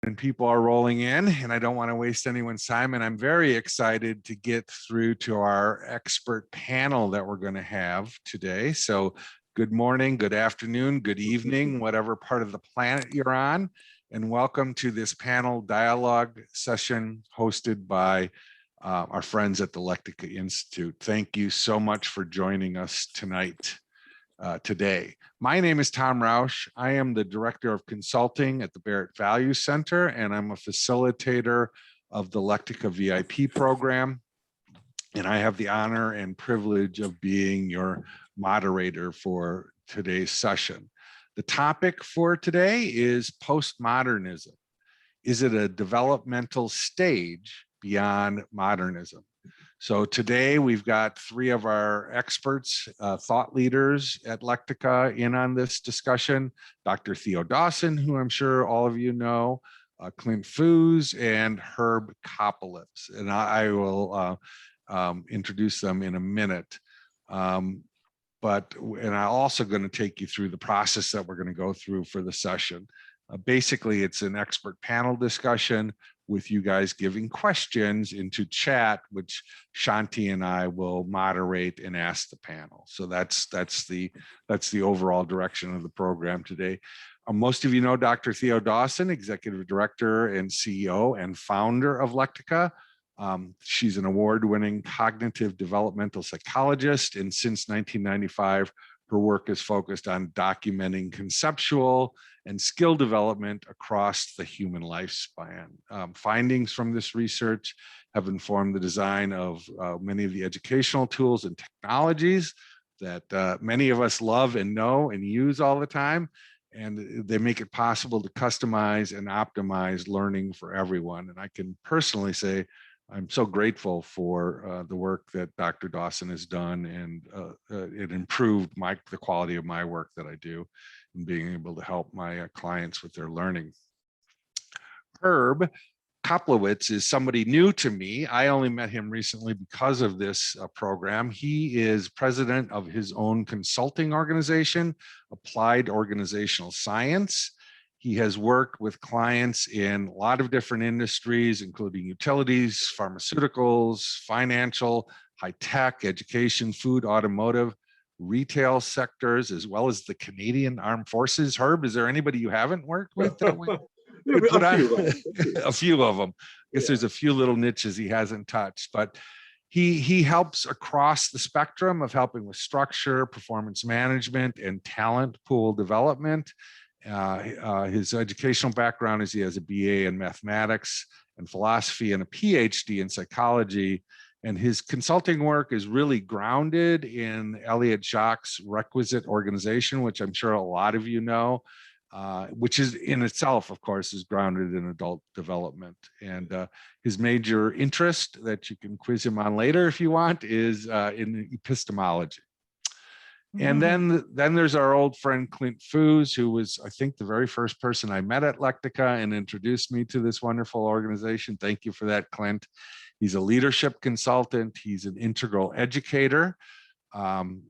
And people are rolling in, and I don't want to waste anyone's time. And I'm very excited to get through to our expert panel that we're going to have today. So good morning, good afternoon, good evening, whatever part of the planet you're on. And welcome to this panel dialogue session hosted by our friends at the Lectica Institute. Thank you so much for joining us tonight. Today. My name is Tom Rausch. I am the Director of Consulting at the Barrett Value Center, and I'm a facilitator of the Lectica VIP program. And I have the honor and privilege of being your moderator for today's session. The topic for today is postmodernism. Is it a developmental stage beyond modernism? So today we've got three of our experts, thought leaders at Lectica in on this discussion. Dr. Theo Dawson, who I'm sure all of you know, Clint Foos, and Herb Kopolips. And I will introduce them in a minute. And I'm also going to take you through the process that we're going to go through for the session. Basically, it's an expert panel discussion with you guys giving questions into chat, which Shanti and I will moderate and ask the panel. So that's the overall direction of the program today. Most of you know Dr. Theo Dawson, Executive Director and CEO and founder of Lectica. She's an award-winning cognitive developmental psychologist, and since 1995, her work is focused on documenting conceptual and skill development across the human lifespan. Findings from this research have informed the design of many of the educational tools and technologies that many of us love and know and use all the time. And they make it possible to customize and optimize learning for everyone. And I can personally say, I'm so grateful for the work that Dr. Dawson has done, and it improved the quality of my work that I do and being able to help my clients with their learning. Herb Kopolips is somebody new to me. I only met him recently because of this program. He is president of his own consulting organization, Applied Organizational Science. He has worked with clients in a lot of different industries, including utilities, pharmaceuticals, financial, high tech, education, food, automotive, retail sectors, as well as the Canadian Armed Forces. Herb, is there anybody you haven't worked with? A few of them. I guess there's a few little niches he hasn't touched, but he helps across the spectrum of helping with structure, performance management, and talent pool development. His educational background is he has a BA in mathematics and philosophy and a PhD in psychology. And his consulting work is really grounded in Elliott Jacques' requisite organization, which I'm sure a lot of you know, which is in itself, of course, is grounded in adult development. And his major interest that you can quiz him on later if you want is in epistemology. And then there's our old friend Clint Foos, who was, I think, the very first person I met at Lectica and introduced me to this wonderful organization. Thank you for that, Clint. He's a leadership consultant. He's an integral educator.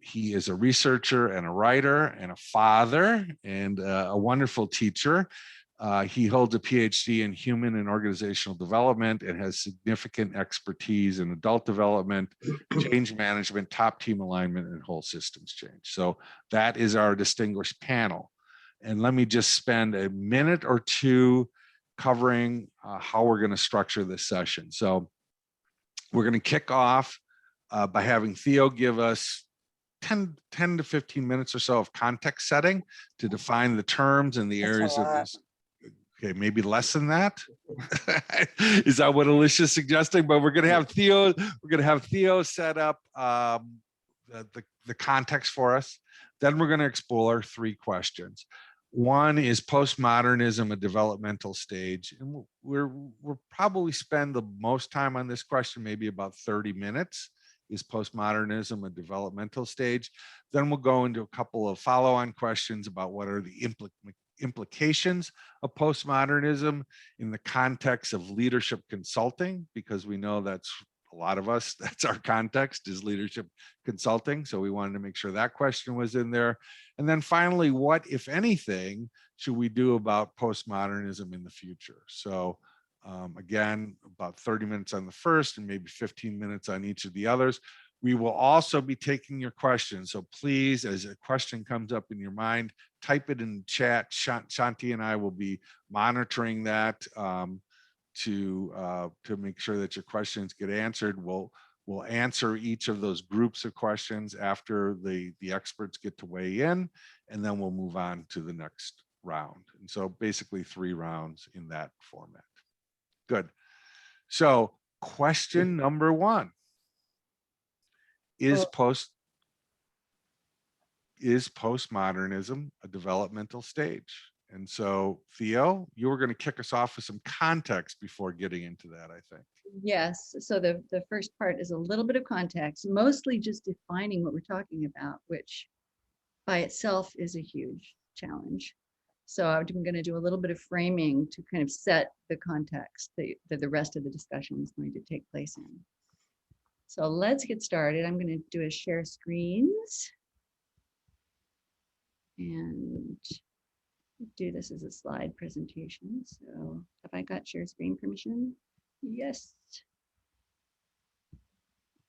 He is a researcher and a writer and a father and a wonderful teacher. He holds a PhD in human and organizational development and has significant expertise in adult development, change management, top team alignment, and whole systems change. So that is our distinguished panel. And let me just spend a minute or two covering how we're going to structure this session. So we're going to kick off by having Theo give us 10 to 15 minutes or so of context setting to define the terms and the areas of this. Okay, maybe less than that. Is that what Alicia's suggesting? But we're going to have Theo set up the context for us. Then we're going to explore three questions. One is postmodernism a developmental stage? And we'll probably spend the most time on this question, maybe about 30 minutes. Is postmodernism a developmental stage? Then we'll go into a couple of follow-on questions about what are the implications of postmodernism in the context of leadership consulting, because we know that's a lot of us, that's our context, is leadership consulting. So we wanted to make sure that question was in there. And then finally, what, if anything, should we do about postmodernism in the future? So again, about 30 minutes on the first and maybe 15 minutes on each of the others. We will also be taking your questions. So please, as a question comes up in your mind, type it in the chat. Shanti and I will be monitoring that to make sure that your questions get answered. We'll answer each of those groups of questions after the experts get to weigh in, and then we'll move on to the next round. And so basically 3 rounds in that format. Good. So question number 1. Is postmodernism a developmental stage? And so, Theo, you were going to kick us off with some context before getting into that, I think. Yes. So the first part is a little bit of context, mostly just defining what we're talking about, which by itself is a huge challenge. So I'm going to do a little bit of framing to kind of set the context that the rest of the discussion is going to take place in. So let's get started. I'm going to do a share screens and do this as a slide presentation. So have I got share screen permission? Yes.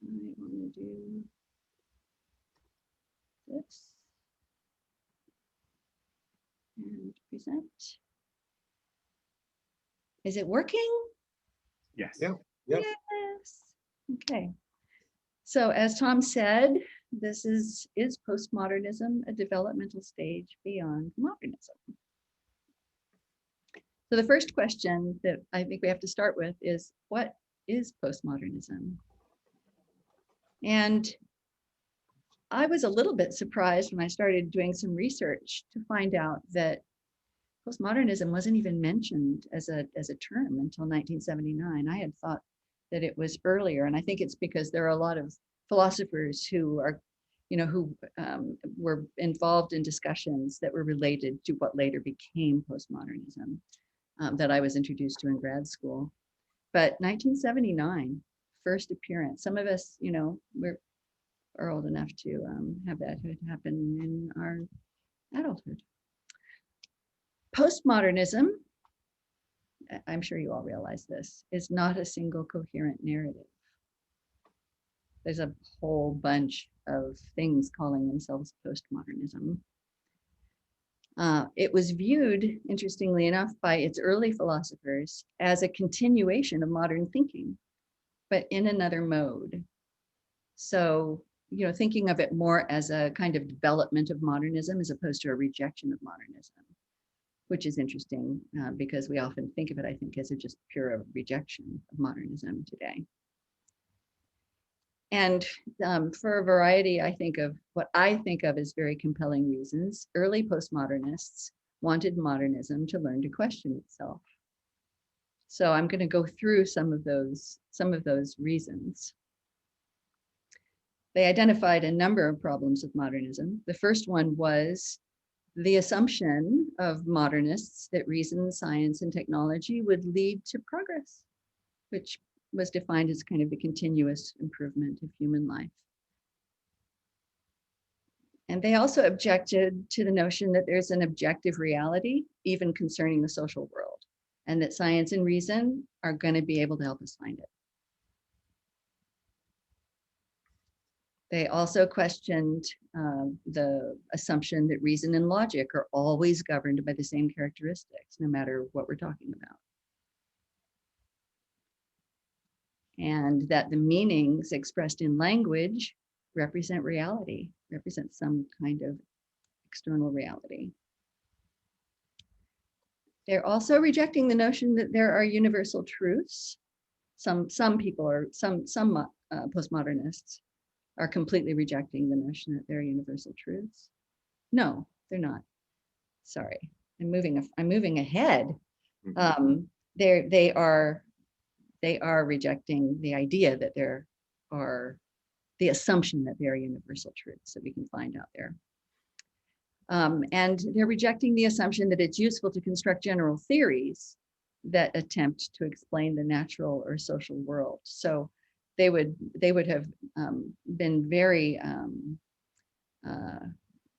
I want to do this and present. Is it working? Yes. Yeah. Yep. Yes. Okay. So as Tom said, this is postmodernism a developmental stage beyond modernism? So the first question that I think we have to start with is, what is postmodernism? And I was a little bit surprised when I started doing some research to find out that postmodernism wasn't even mentioned as a term until 1979. I had thought that it was earlier, and I think it's because there are a lot of philosophers who are, who were involved in discussions that were related to what later became postmodernism that I was introduced to in grad school. But 1979, first appearance. Some of us, are old enough to have that happen in our adulthood. Postmodernism, I'm sure you all realize this, is not a single coherent narrative. There's a whole bunch of things calling themselves postmodernism. It was viewed, interestingly enough, by its early philosophers as a continuation of modern thinking, but in another mode. So, thinking of it more as a kind of development of modernism as opposed to a rejection of modernism, which is interesting because we often think of it, I think, as a just pure rejection of modernism today. And for a variety, I think of what I think of as very compelling reasons, early postmodernists wanted modernism to learn to question itself. So I'm going to go through some of those reasons. They identified a number of problems with modernism. The first one was the assumption of modernists that reason, science, and technology would lead to progress, which was defined as kind of the continuous improvement of human life. And they also objected to the notion that there's an objective reality, even concerning the social world, and that science and reason are going to be able to help us find it. They also questioned the assumption that reason and logic are always governed by the same characteristics, no matter what we're talking about. And that the meanings expressed in language represent reality, represent some kind of external reality. They're also rejecting the notion that there are universal truths. Some people are, some postmodernists are completely rejecting the notion that there are universal truths. No, they're not. Sorry, I'm moving ahead. They are rejecting the idea that there are, the assumption that there are universal truths that we can find out there. And they're rejecting the assumption that it's useful to construct general theories that attempt to explain the natural or social world. So they would have been very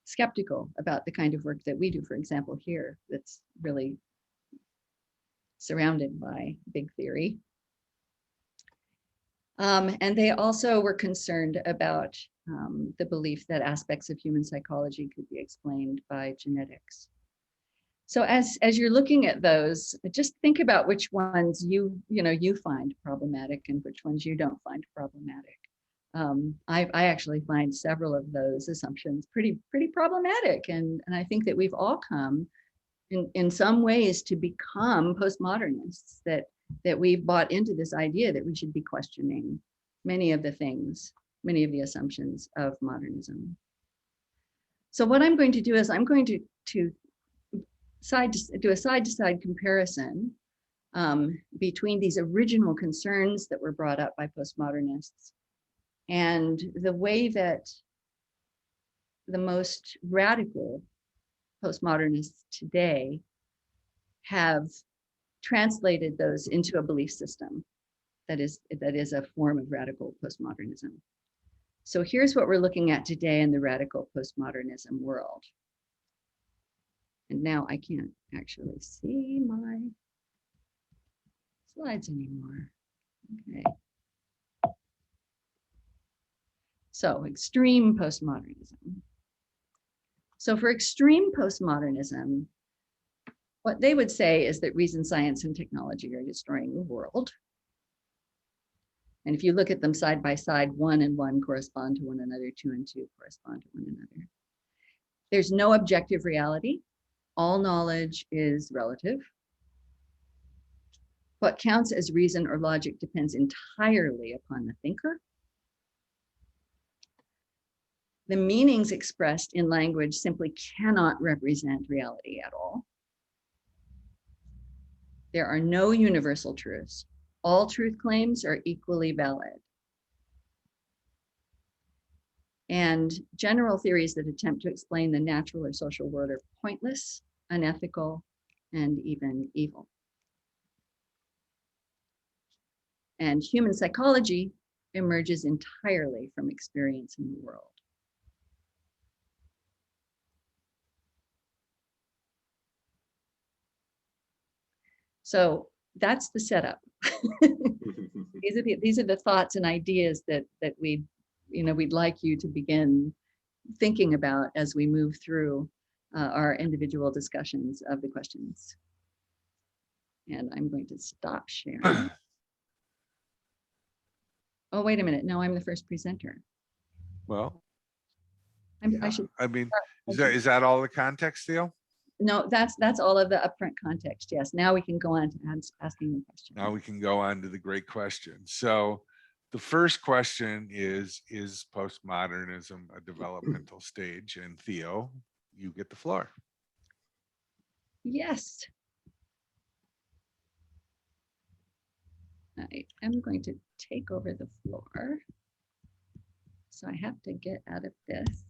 skeptical about the kind of work that we do, for example, here, that's really surrounded by big theory. And they also were concerned about the belief that aspects of human psychology could be explained by genetics. So as you're looking at those, just think about which ones you find problematic and which ones you don't find problematic. I actually find several of those assumptions pretty problematic, and I think that we've all come in some ways to become postmodernists, that we've bought into this idea that we should be questioning many of the assumptions of modernism. So what I'm going to do is I'm going to do a side-to-side comparison between these original concerns that were brought up by postmodernists and the way that the most radical postmodernists today have translated those into a belief system that is a form of radical postmodernism. So here's what we're looking at today in the radical postmodernism world. And now I can't actually see my slides anymore. Okay. So extreme postmodernism. So for extreme postmodernism, what they would say is that reason, science, and technology are destroying the world. And if you look at them side by side, 1 and 1 correspond to one another, 2 and 2 correspond to one another. There's no objective reality. All knowledge is relative. What counts as reason or logic depends entirely upon the thinker. The meanings expressed in language simply cannot represent reality at all. There are no universal truths. All truth claims are equally valid. And general theories that attempt to explain the natural or social world are pointless, unethical, and even evil. And human psychology emerges entirely from experience in the world. So that's the setup. These are the thoughts and ideas that we'd like you to begin thinking about as we move through our individual discussions of the questions. And I'm going to stop sharing. Oh, wait a minute. No, I'm the first presenter. Well, I mean, is that all the context, Theo? No, that's all of the upfront context. Yes. Now we can go on to asking the question. Now we can go on to the great question. So the first question is postmodernism a developmental stage? And Theo, you get the floor. Yes. I am going to take over the floor. So I have to get out of this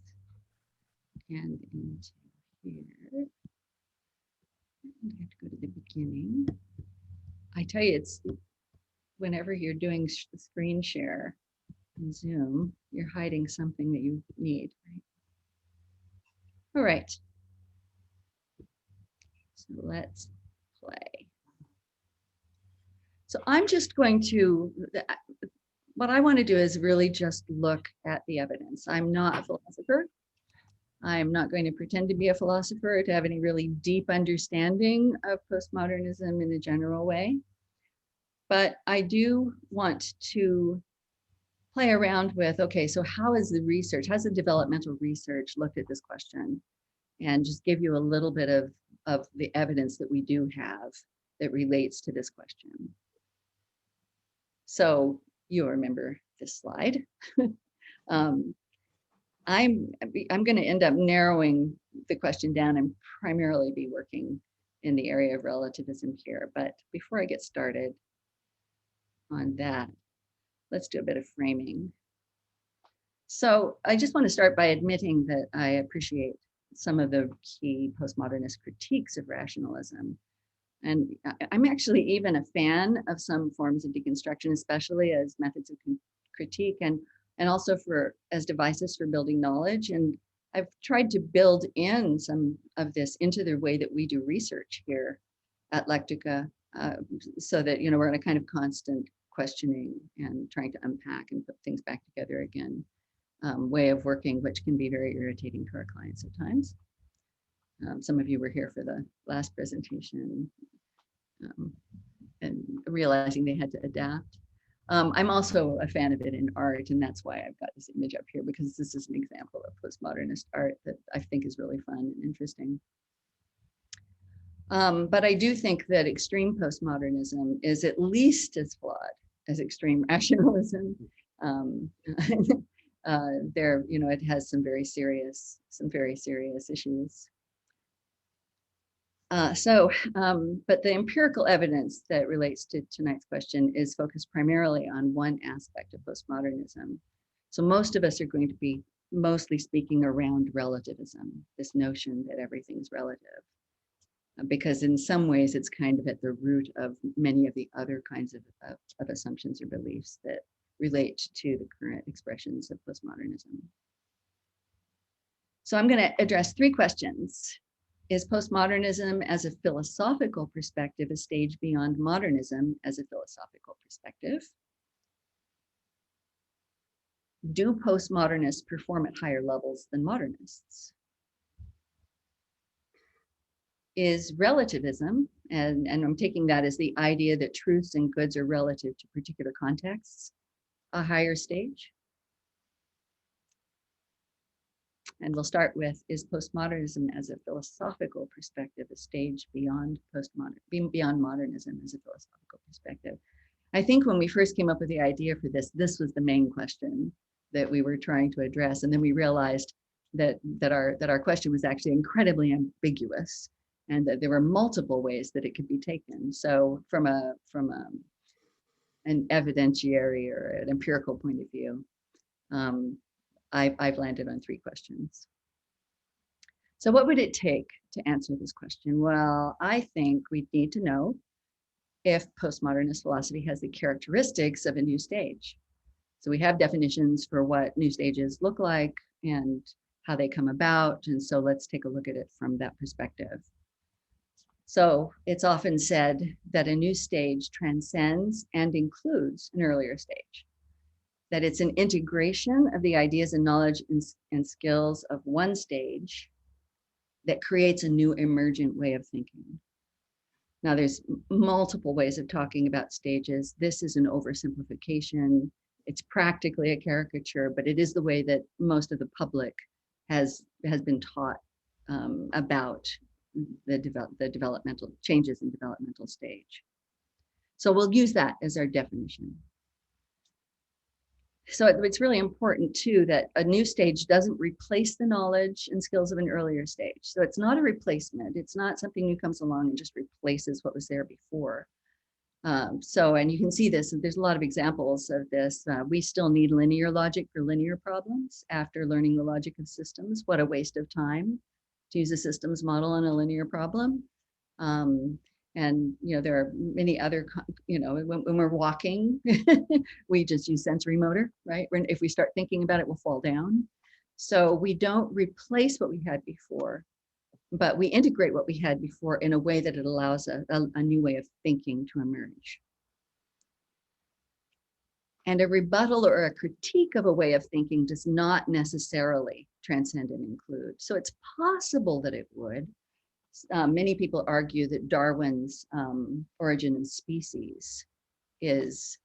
and into here. I have to go to the beginning. I tell you, it's whenever you're doing screen share in Zoom, you're hiding something that you need, right? All right. So let's play. So I'm just going to, what I want to do is really just look at the evidence. I'm not a philosopher. I'm not going to pretend to be a philosopher, to have any really deep understanding of postmodernism in a general way. But I do want to play around with, okay, so how is the research, how's the developmental research looked at this question? And just give you a little bit of the evidence that we do have that relates to this question. So you'll remember this slide. I'm going to end up narrowing the question down and primarily be working in the area of relativism here. But before I get started on that, let's do a bit of framing. So I just want to start by admitting that I appreciate some of the key postmodernist critiques of rationalism. And I'm actually even a fan of some forms of deconstruction, especially as methods of critique and also as devices for building knowledge. And I've tried to build in some of this into the way that we do research here at Lectica, so that, we're in a kind of constant questioning and trying to unpack and put things back together again, way of working, which can be very irritating to our clients at times. Some of you were here for the last presentation, and realizing they had to adapt. I'm also a fan of it in art, and that's why I've got this image up here, because this is an example of postmodernist art that I think is really fun and interesting. But I do think that extreme postmodernism is at least as flawed as extreme rationalism. It has some very serious issues. But the empirical evidence that relates to tonight's question is focused primarily on one aspect of postmodernism. So most of us are going to be mostly speaking around relativism, this notion that everything's relative, because in some ways it's kind of at the root of many of the other kinds of assumptions or beliefs that relate to the current expressions of postmodernism. So I'm going to address three questions. Is postmodernism as a philosophical perspective a stage beyond modernism as a philosophical perspective? Do postmodernists perform at higher levels than modernists? Is relativism, and I'm taking that as the idea that truths and goods are relative to particular contexts, a higher stage? And we'll start with, is postmodernism as a philosophical perspective a stage beyond modernism as a philosophical perspective? I think when we first came up with the idea for this was the main question that we were trying to address. And then we realized that our question was actually incredibly ambiguous, and that there were multiple ways that it could be taken. So from an evidentiary or an empirical point of view, I've landed on three questions. So what would it take to answer this question? Well, I think we need to know if postmodernist philosophy has the characteristics of a new stage. So we have definitions for what new stages look like and how they come about. And so let's take a look at it from that perspective. So it's often said that a new stage transcends and includes an earlier stage, that it's an integration of the ideas and knowledge and skills of one stage that creates a new emergent way of thinking. Now, there's multiple ways of talking about stages. This is an oversimplification. It's practically a caricature, but it is the way that most of the public has been taught about the developmental changes in developmental stage. So we'll use that as our definition. So it's really important too that a new stage doesn't replace the knowledge and skills of an earlier stage. So it's not a replacement. It's not something new comes along and just replaces what was there before. And you can see this, and there's a lot of examples of this. We still need linear logic for linear problems after learning the logic of systems. What a waste of time to use a systems model on a linear problem. And there are many other, when we're walking, we just use sensory motor, right? If we start thinking about it, we'll fall down. So we don't replace what we had before, but we integrate what we had before in a way that it allows a new way of thinking to emerge. And a rebuttal or a critique of a way of thinking does not necessarily transcend and include. So it's possible that it would. Many people argue that Darwin's Origin of Species is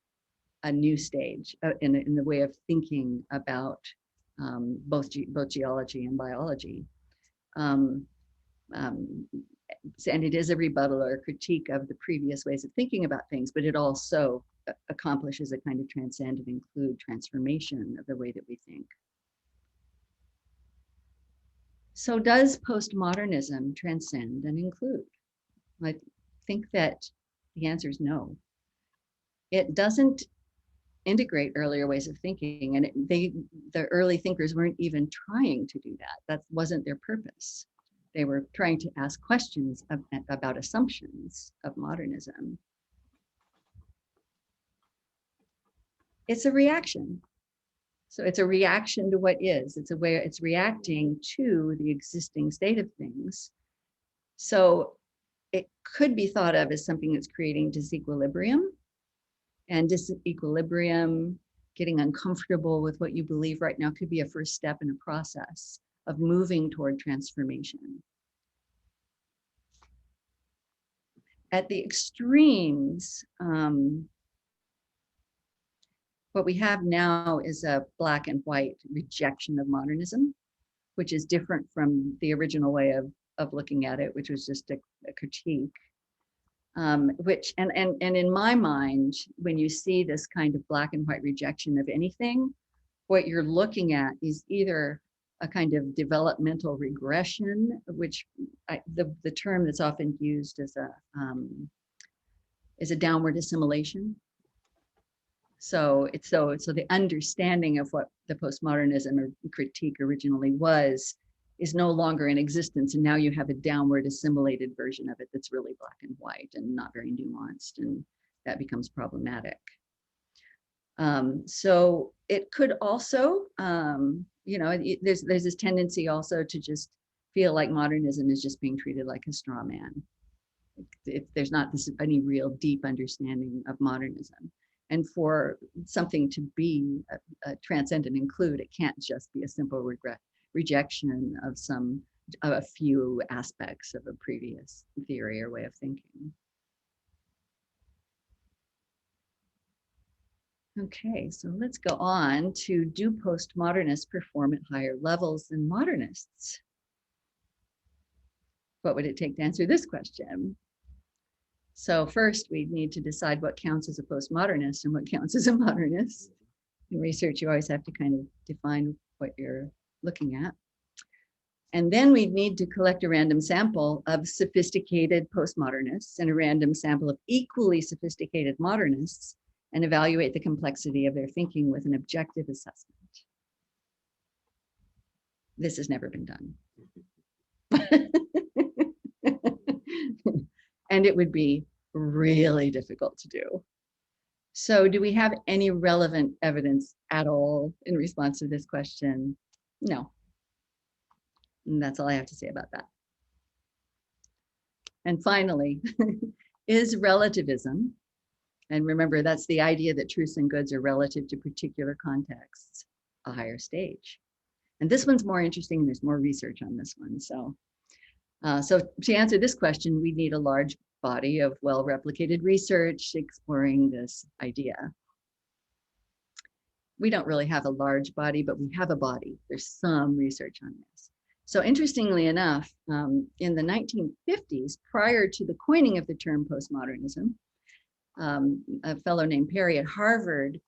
a new stage in the way of thinking about both geology and biology. And it is a rebuttal or a critique of the previous ways of thinking about things, but it also accomplishes a kind of transcend and include transformation of the way that we think. So does postmodernism transcend and include? I think that the answer is no. It doesn't integrate earlier ways of thinking, and the early thinkers weren't even trying to do that. That wasn't their purpose. They were trying to ask questions about assumptions of modernism. It's a reaction So it's a reaction to what is. It's a way it's reacting to the existing state of things. So it could be thought of as something that's creating disequilibrium, and disequilibrium, getting uncomfortable with what you believe right now, could be a first step in a process of moving toward transformation. At the extremes, what we have now is a black and white rejection of modernism, which is different from the original way of looking at it, which was just a critique. Which and in my mind, when you see this kind of black and white rejection of anything, what you're looking at is either a kind of developmental regression, which the term that's often used is a downward assimilation. So the understanding of what the postmodernism or critique originally was is no longer in existence, and now you have a downward assimilated version of it that's really black and white and not very nuanced, and that becomes problematic. So it could also, there's this tendency also to just feel like modernism is just being treated like a straw man. If there's not any real deep understanding of modernism. And for something to be a transcend and include, it can't just be a simple rejection of a few aspects of a previous theory or way of thinking. Okay, so let's go on to, do postmodernists perform at higher levels than modernists? What would it take to answer this question? So first, we need to decide what counts as a postmodernist and what counts as a modernist. In research, you always have to kind of define what you're looking at. And then we need to collect a random sample of sophisticated postmodernists and a random sample of equally sophisticated modernists, and evaluate the complexity of their thinking with an objective assessment. This has never been done. And it would be really difficult to do. So do we have any relevant evidence at all in response to this question? No. And that's all I have to say about that. And finally, is relativism, and remember that's the idea that truths and goods are relative to particular contexts, a higher stage? And this one's more interesting, and there's more research on this one. So to answer this question, we need a large body of well-replicated research exploring this idea. We don't really have a large body, but we have a body. There's some research on this. So interestingly enough, in the 1950s, prior to the coining of the term postmodernism, a fellow named Perry at Harvard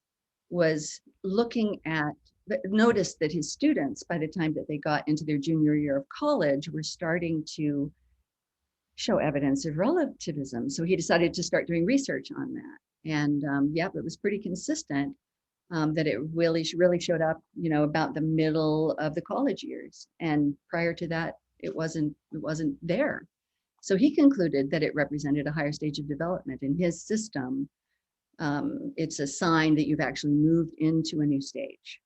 was looking at, noticed that his students, by the time that they got into their junior year of college, were starting to show evidence of relativism. So he decided to start doing research on that. And it was pretty consistent that it really showed up, about the middle of the college years. And prior to that, it wasn't there. So he concluded that it represented a higher stage of development in his system. It's a sign that you've actually moved into a new stage.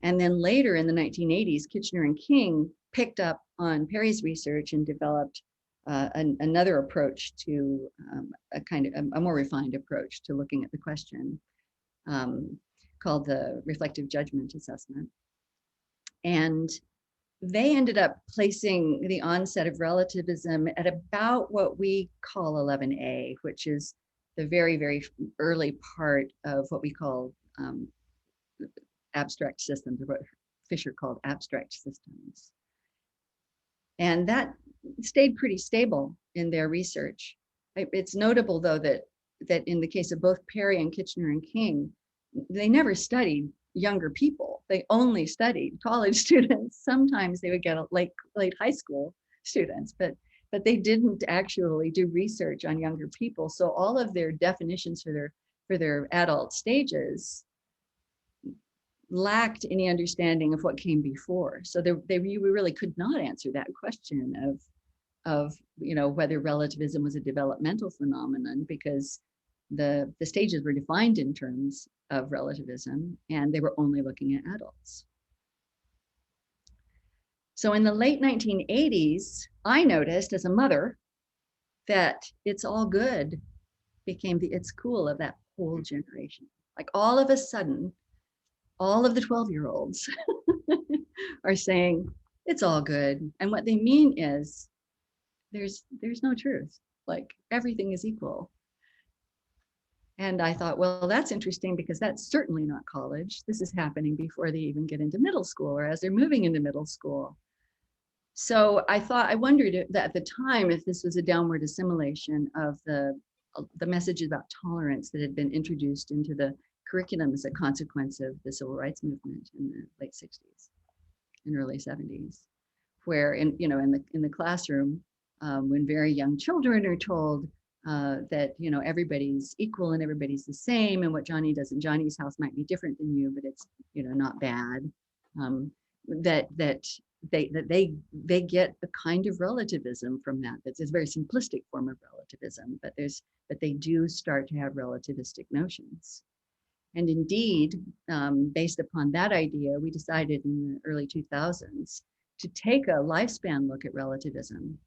And then later in the 1980s, Kitchener and King picked up on Perry's research and developed another approach to a more refined approach to looking at the question, called the reflective judgment assessment. And they ended up placing the onset of relativism at about what we call 11A, which is the very, very early part of what we call abstract systems, or what Fisher called abstract systems. And that stayed pretty stable in their research. It's notable, though, that in the case of both Perry and Kitchener and King, they never studied younger people. They only studied college students. Sometimes they would get late high school students, but they didn't actually do research on younger people. So all of their definitions for their adult stages lacked any understanding of what came before. So they really could not answer that question of whether relativism was a developmental phenomenon, because the stages were defined in terms of relativism, and they were only looking at adults. So in the late 1980s, I noticed as a mother that it's all good became the it's cool of that whole generation. Like all of a sudden, all of the 12-year-olds are saying it's all good. And what they mean is there's no truth. Like everything is equal. And I thought, well, that's interesting because that's certainly not college. This is happening before they even get into middle school or as they're moving into middle school. So I wondered that at the time if this was a downward assimilation of the messages about tolerance that had been introduced into the curriculum as a consequence of the civil rights movement in the late 60s and early 70s, where in the classroom, when very young children are told that everybody's equal and everybody's the same, and what Johnny does in Johnny's house might be different than you, but it's not bad. That they get a kind of relativism from that. That's a very simplistic form of relativism, but they do start to have relativistic notions. And indeed, based upon that idea, we decided in the early 2000s to take a lifespan look at relativism.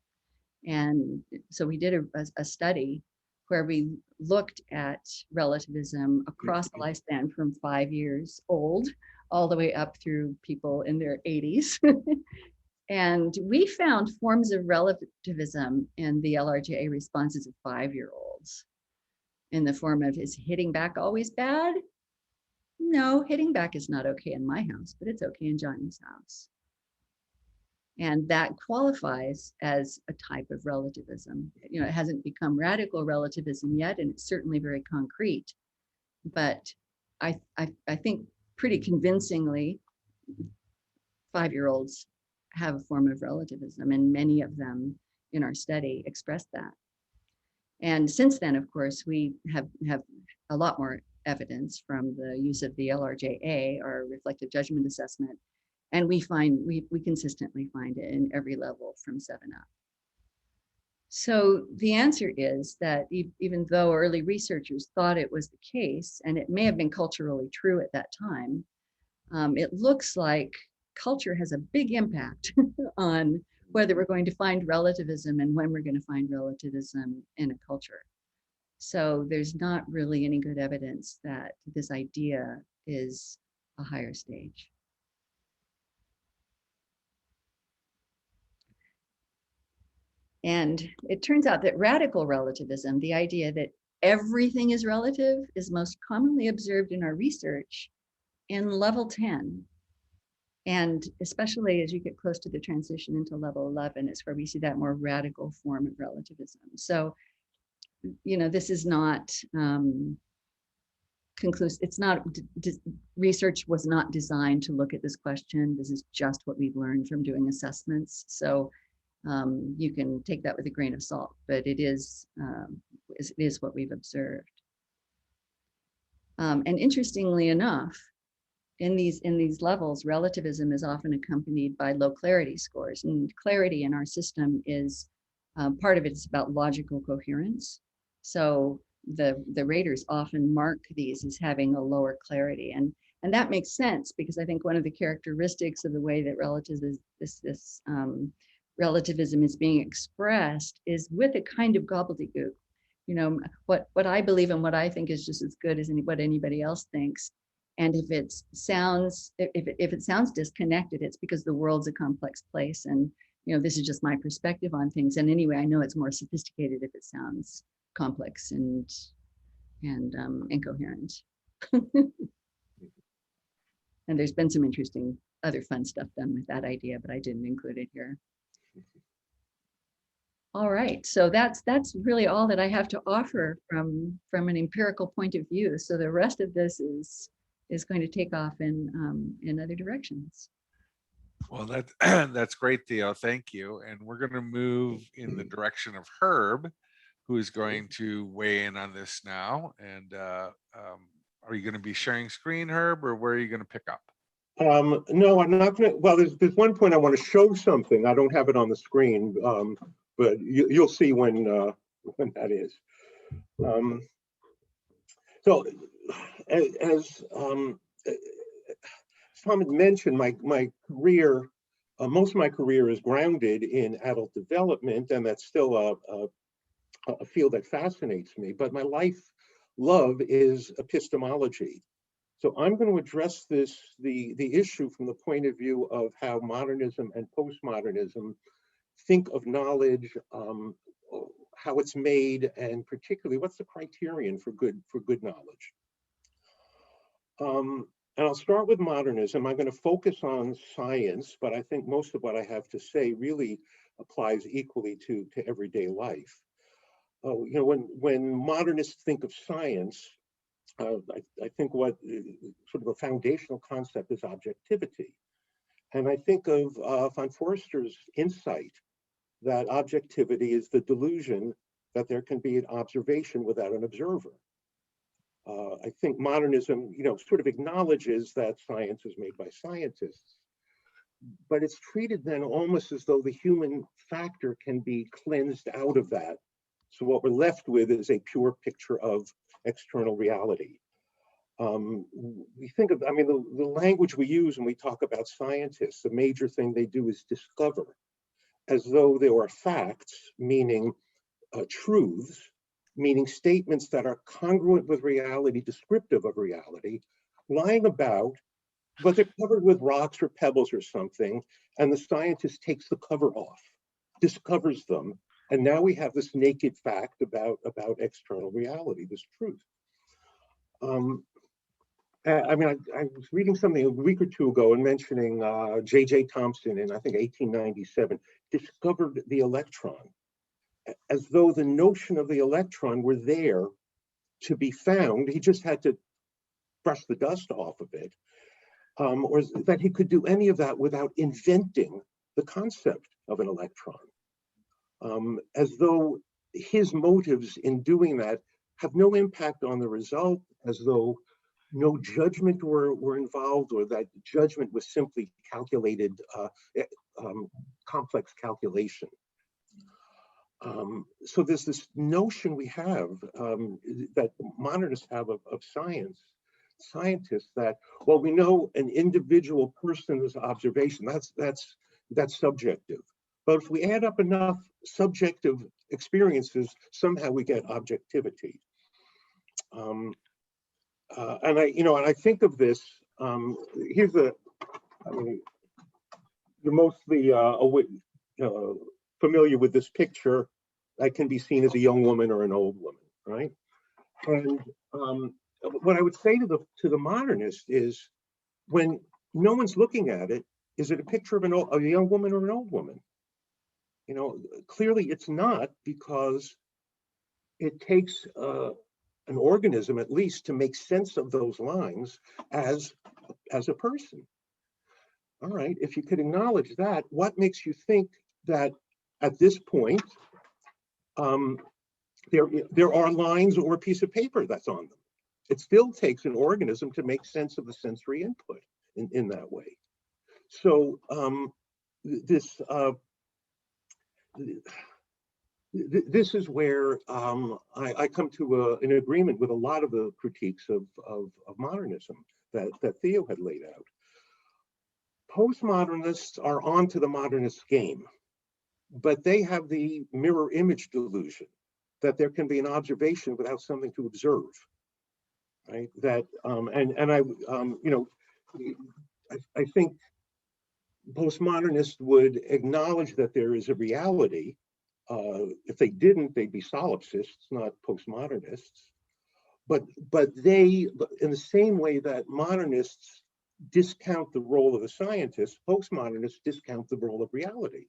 And so we did a study where we looked at relativism across the lifespan from 5 years old all the way up through people in their 80s. And we found forms of relativism in the LRJA responses of 5-year-olds in the form of, is hitting back always bad? No, hitting back is not okay in my house, but it's okay in Johnny's house. And that qualifies as a type of relativism. It hasn't become radical relativism yet, and it's certainly very concrete. But I think pretty convincingly, 5-year-olds have a form of relativism, and many of them in our study express that. And since then, of course, we have a lot more evidence from the use of the LRJA, or reflective judgment assessment, and we consistently find it in every level from 7 up. So the answer is that even though early researchers thought it was the case, and it may have been culturally true at that time, it looks like culture has a big impact on whether we're going to find relativism and when we're going to find relativism in a culture. So there's not really any good evidence that this idea is a higher stage. And it turns out that radical relativism, the idea that everything is relative, is most commonly observed in our research in level 10. And especially as you get close to the transition into level 11, is where we see that more radical form of relativism. So, this is not conclusive. It's not, research was not designed to look at this question. This is just what we've learned from doing assessments. So you can take that with a grain of salt, but it is what we've observed. And interestingly enough, in these levels, relativism is often accompanied by low clarity scores, and clarity in our system is part of it is about logical coherence. So the raters often mark these as having a lower clarity, and that makes sense because I think one of the characteristics of the way that relativism is being expressed is with a kind of gobbledygook. What I believe and what I think is just as good as what anybody else thinks. And if it sounds disconnected, it's because the world's a complex place, and this is just my perspective on things. And anyway, I know it's more sophisticated if it sounds complex and incoherent. And there's been some interesting other fun stuff done with that idea, but I didn't include it here. All right, so that's really all that I have to offer from an empirical point of view. So the rest of this is going to take off in other directions. Well, that's great, Theo. Thank you. And we're going to move in the direction of Herb, who is going to weigh in on this now. And are you going to be sharing screen, Herb, or where are you going to pick up? No, I'm not going to. Well, there's one point I want to show something. I don't have it on the screen, but you'll see when that is. So, as Tom had mentioned, my career, most of my career is grounded in adult development, and that's still a field that fascinates me. But my life love is epistemology. So I'm going to address the issue from the point of view of how modernism and postmodernism think of knowledge, how it's made, and particularly what's the criterion for good knowledge. And I'll start with modernism. I'm going to focus on science, but I think most of what I have to say really applies equally to everyday life. You know, when modernists think of science, I think what sort of a foundational concept is objectivity. And I think of von Forster's insight that objectivity is the delusion that there can be an observation without an observer. I think modernism, you know, sort of acknowledges that science is made by scientists, but it's treated then almost as though the human factor can be cleansed out of that. So what we're left with is a pure picture of external reality. We think of, I mean, the language we use when we talk about scientists, the major thing they do is discover, as though there are facts, meaning truths, meaning statements that are congruent with reality, descriptive of reality, lying about, but they're covered with rocks or pebbles or something, and the scientist takes the cover off, discovers them, and now we have this naked fact about external reality, this truth. I mean, I was reading something a week or two ago and mentioning J.J. Thomson in, I think, 1897, discovered the electron, as though the notion of the electron were there to be found. He just had to brush the dust off of it, or that he could do any of that without inventing the concept of an electron, as though his motives in doing that have no impact on the result, as though no judgment were involved, or that judgment was simply calculated, complex calculation. So there's this notion we have that modernists have of scientists, that, well, we know an individual person's observation, that's subjective. But if we add up enough subjective experiences, somehow we get objectivity. And I think of this. Here's I mean, you're mostly familiar with this picture that can be seen as a young woman or an old woman, right? And what I would say to the modernist is, when no one's looking at it, is it a picture of a young woman or an old woman? You know, clearly it's not, because it takes an organism, at least, to make sense of those lines as a person. All right, if you could acknowledge that, what makes you think that at this point there are lines or a piece of paper that's on them? It still takes an organism to make sense of the sensory input in that way. So this is where I come to an agreement with a lot of the critiques of modernism that Theo had laid out. Postmodernists are onto the modernist game, but they have the mirror image delusion that there can be an observation without something to observe, right? That I think postmodernists would acknowledge that there is a reality. If they didn't, they'd be solipsists, not postmodernists. But they, in the same way that modernists discount the role of the scientist, postmodernists discount the role of reality.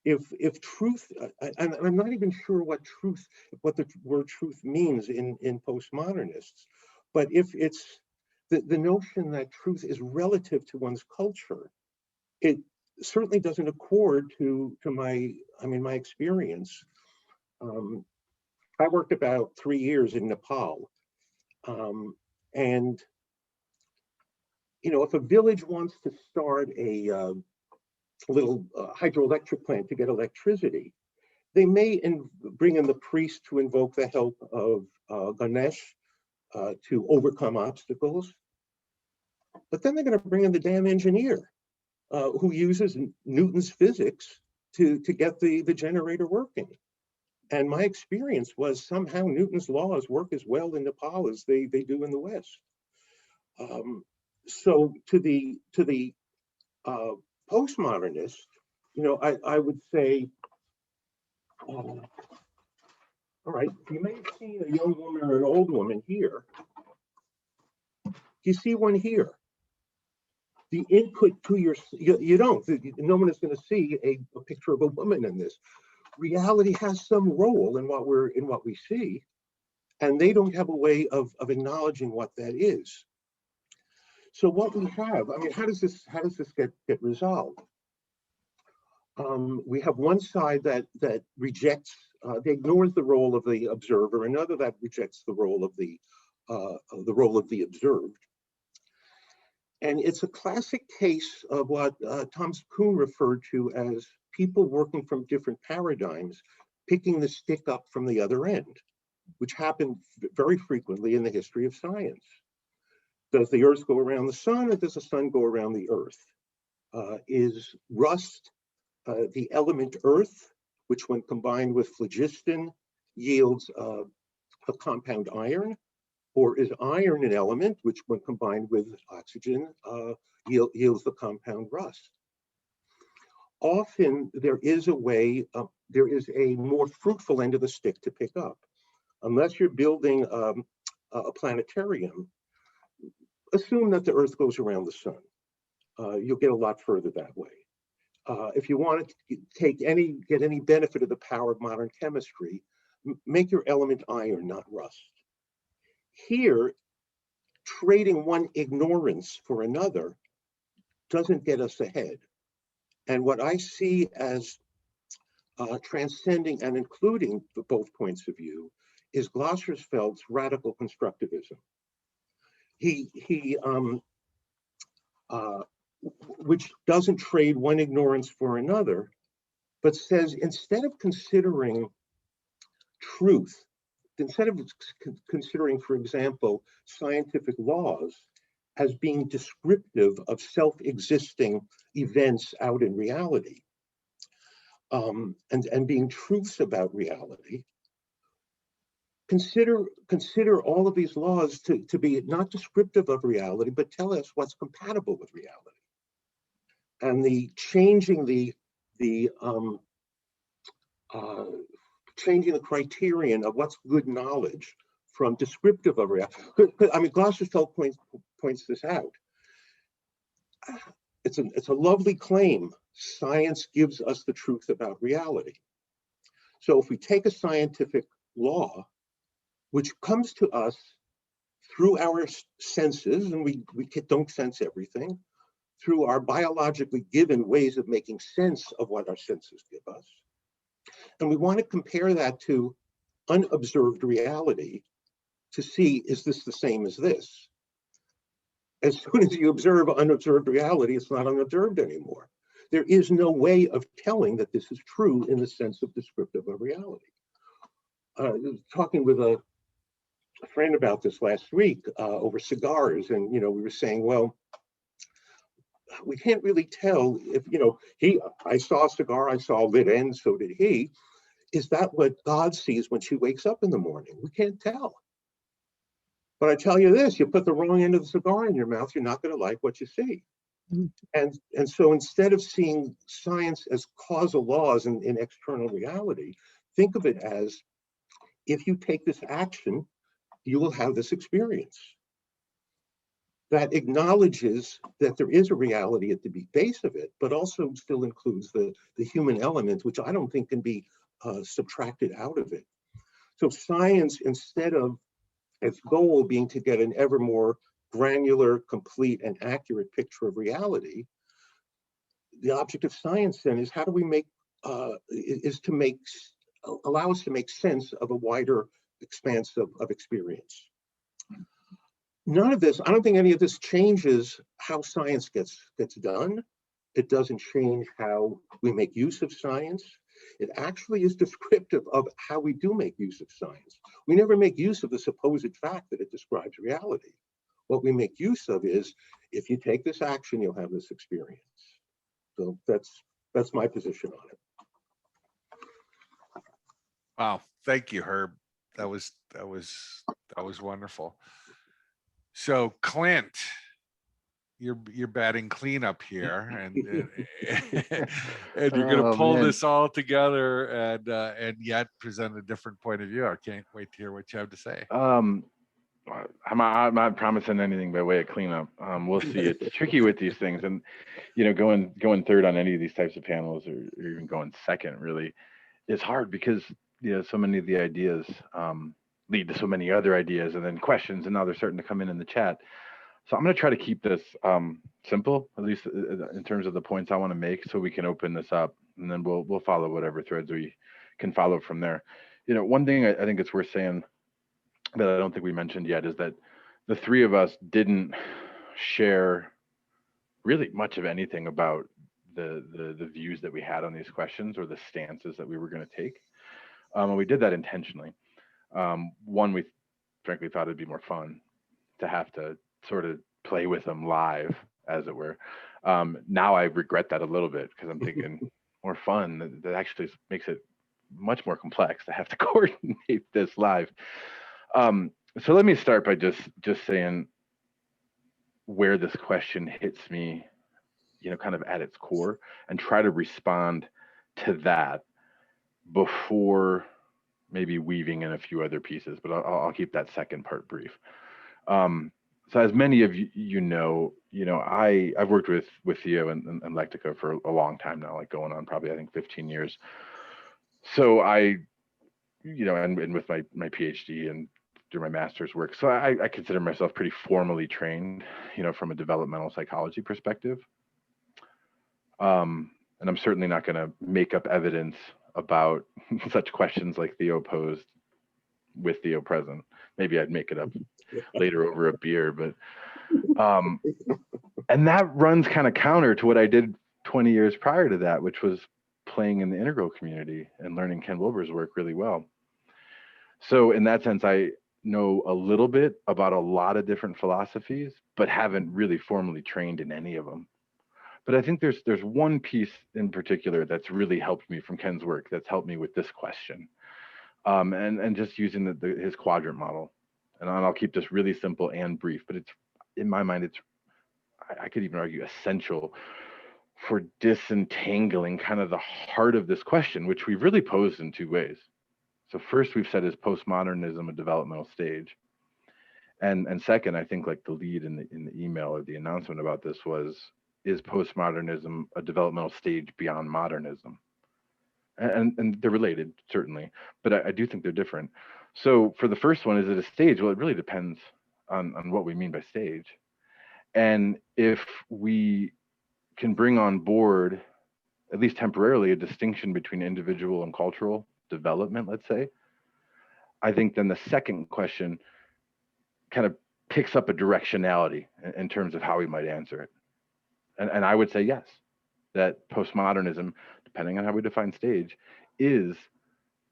If truth, and I'm not even sure what the word truth means in postmodernists, but if it's the notion that truth is relative to one's culture, it certainly doesn't accord to my experience. I worked about 3 years in Nepal, and if a village wants to start a little hydroelectric plant to get electricity, They may bring in the priest to invoke the help of Ganesh to overcome obstacles. But then they're going to bring in the damn engineer who uses Newton's physics to get the generator working. And my experience was somehow Newton's laws work as well in Nepal as they do in the West. So to the postmodernist, I would say, all right, you may have seen a young woman or an old woman here. You see one here. The input to your, you don't, no one is going to see a picture of a woman in this. Reality has some role in what we see, and they don't have a way of acknowledging what that is. So what we have, I mean, how does this get resolved? We have one side that rejects, that ignores the role of the observer, another that rejects the role of the observed. And it's a classic case of what Thomas Kuhn referred to as people working from different paradigms, picking the stick up from the other end, which happened very frequently in the history of science. Does the Earth go around the sun, or does the sun go around the Earth? Is rust the element Earth, which when combined with phlogiston yields a compound iron? Or is iron an element which when combined with oxygen yields the compound rust? Often there is a way, there is a more fruitful end of the stick to pick up. Unless you're building a planetarium, assume that the Earth goes around the sun. You'll get a lot further that way. If you want to get any benefit of the power of modern chemistry, make your element iron, not rust. Here, trading one ignorance for another doesn't get us ahead. And what I see as transcending and including both points of view is Glassersfeld's radical constructivism. Which doesn't trade one ignorance for another, but says instead of considering truth, instead of considering, for example, scientific laws as being descriptive of self-existing events out in reality, and being truths about reality, consider all of these laws to be not descriptive of reality, but tell us what's compatible with reality. And the changing the criterion of what's good knowledge from descriptive of reality. I mean, Glassersfeld points this out. It's a lovely claim. Science gives us the truth about reality. So if we take a scientific law, which comes to us through our senses, and we don't sense everything, through our biologically given ways of making sense of what our senses give us, and we want to compare that to unobserved reality to see, is this the same as this? As soon as you observe unobserved reality, it's not unobserved anymore. There is no way of telling that this is true in the sense of descriptive of reality. Talking with a friend about this last week over cigars, and we were saying, well, we can't really tell if, I saw a cigar, I saw a lit end, so did he. Is that what God sees when she wakes up in the morning? We can't tell. But I tell you this, you put the wrong end of the cigar in your mouth, you're not going to like what you see. Mm-hmm. And so instead of seeing science as causal laws in external reality, think of it as, if you take this action, you will have this experience. That acknowledges that there is a reality at the base of it, but also still includes the human element, which I don't think can be subtracted out of it. So science, instead of its goal being to get an ever more granular, complete, and accurate picture of reality, the object of science then is how do we make, allow us to make sense of a wider expanse of experience. None of this, I don't think any of this changes how science gets done. It doesn't change how we make use of science. It actually is descriptive of how we do make use of science. We never make use of the supposed fact that it describes reality. What we make use of is, if you take this action, you'll have this experience. So that's my position on it. Wow, thank you, Herb. That was wonderful. So Clint, you're batting cleanup here, and and you're going to pull this all together and yet present a different point of view. I can't wait to hear what you have to say. I'm not promising anything by way of cleanup. We'll see. It's tricky with these things, and going third on any of these types of panels, or even going second, really, is hard because so many of the ideas lead to so many other ideas, and then questions, and now they're starting to come in the chat. So I'm going to try to keep this simple, at least in terms of the points I want to make, so we can open this up, and then we'll follow whatever threads we can follow from there. One thing I think it's worth saying that I don't think we mentioned yet is that the three of us didn't share really much of anything about the views that we had on these questions or the stances that we were going to take. And we did that intentionally. One, we frankly thought it'd be more fun to have to sort of play with them live, as it were. Now I regret that a little bit, because I'm thinking more fun, that actually makes it much more complex to have to coordinate this live. So let me start by just saying where this question hits me, kind of at its core, and try to respond to that before maybe weaving in a few other pieces, but I'll keep that second part brief. So as many of you know, I've worked with Theo and Lectica for a long time now, like going on probably, I think, 15 years. So and with my PhD and through my master's work, so I consider myself pretty formally trained, from a developmental psychology perspective. And I'm certainly not going to make up evidence about such questions like Theo posed with Theo present. Maybe I'd make it up later over a beer, but and that runs kind of counter to what I did 20 years prior to that, which was playing in the integral community and learning Ken Wilber's work really well. So in that sense, I know a little bit about a lot of different philosophies, but haven't really formally trained in any of them. But I think there's one piece in particular that's really helped me from Ken's work, that's helped me with this question. And just using his quadrant model. And I'll keep this really simple and brief, but it's, in my mind, I could even argue, essential for disentangling kind of the heart of this question, which we've really posed in two ways. So first, we've said, is postmodernism a developmental stage? And second, I think, like the lead in the email or the announcement about this was, is postmodernism a developmental stage beyond modernism? And they're related, certainly, but I do think they're different. So for the first one, is it a stage? Well, it really depends on what we mean by stage. And if we can bring on board, at least temporarily, a distinction between individual and cultural development, let's say, I think then the second question kind of picks up a directionality in terms of how we might answer it. And I would say yes, that postmodernism, depending on how we define stage, is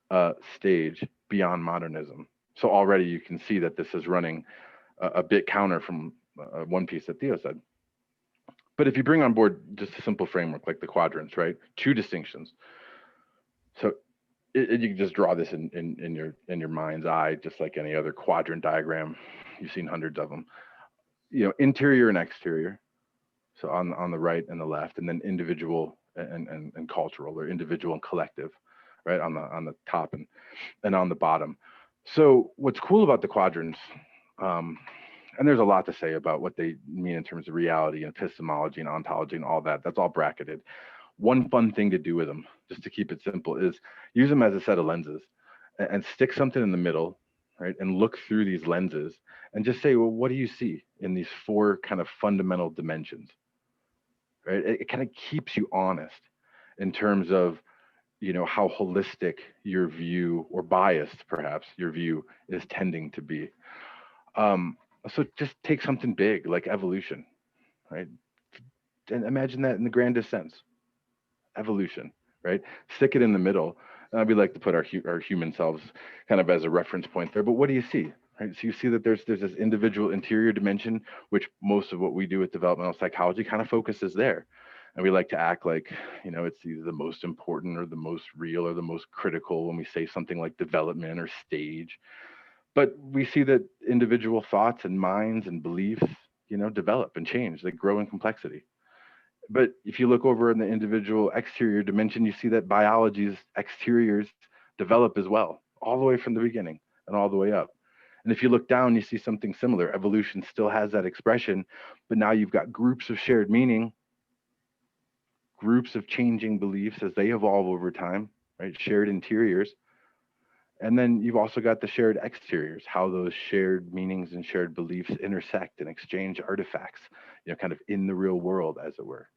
a stage beyond modernism. So already you can see that this is running a bit counter from one piece that Theo said. But if you bring on board just a simple framework like the quadrants, right? Two distinctions. So you can just draw this in your mind's eye, just like any other quadrant diagram. You've seen hundreds of them. Interior and exterior. So on the right and the left, and then individual and cultural, or individual and collective, right, on the top and on the bottom. So what's cool about the quadrants, and there's a lot to say about what they mean in terms of reality and epistemology and ontology and all that. That's all bracketed. One fun thing to do with them, just to keep it simple, is use them as a set of lenses and stick something in the middle, right, and look through these lenses and just say, well, what do you see in these four kind of fundamental dimensions? Right? It kind of keeps you honest in terms of, how holistic your view, or biased perhaps, your view is tending to be. So just take something big like evolution, right? And imagine that in the grandest sense, evolution, right? Stick it in the middle. We like to put our human selves kind of as a reference point there, but what do you see? Right? So you see that there's this individual interior dimension, which most of what we do with developmental psychology kind of focuses there. And we like to act like, it's either the most important or the most real or the most critical when we say something like development or stage. But we see that individual thoughts and minds and beliefs, develop and change. They grow in complexity. But if you look over in the individual exterior dimension, you see that biology's exteriors develop as well, all the way from the beginning and all the way up. And if you look down, you see something similar. Evolution still has that expression, but now you've got groups of shared meaning, groups of changing beliefs as they evolve over time, right? Shared interiors. And then you've also got the shared exteriors, how those shared meanings and shared beliefs intersect and exchange artifacts, kind of in the real world, as it were.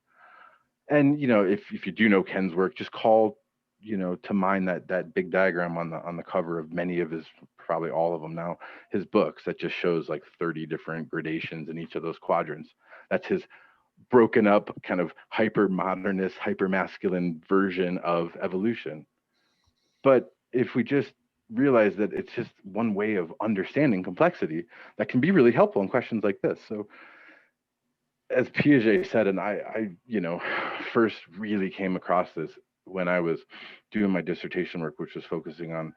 And if you do know Ken's work, just call to mind that big diagram on the cover of many of his, probably all of them now, his books, that just shows like 30 different gradations in each of those quadrants. That's his broken up kind of hyper modernist, hyper masculine version of evolution. But if we just realize that it's just one way of understanding complexity, that can be really helpful in questions like this. So as Piaget said, and I first really came across this when I was doing my dissertation work, which was focusing on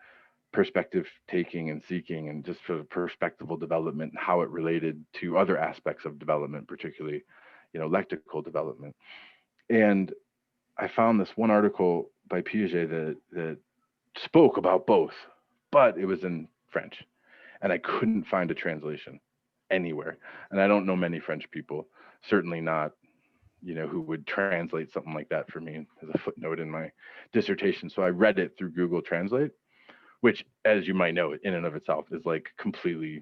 perspective taking and seeking and just sort of perspectival development and how it related to other aspects of development, particularly, lectical development. And I found this one article by Piaget that spoke about both, but it was in French, and I couldn't find a translation anywhere. And I don't know many French people, certainly not, who would translate something like that for me as a footnote in my dissertation. So I read it through Google Translate, which, as you might know, in and of itself is like completely,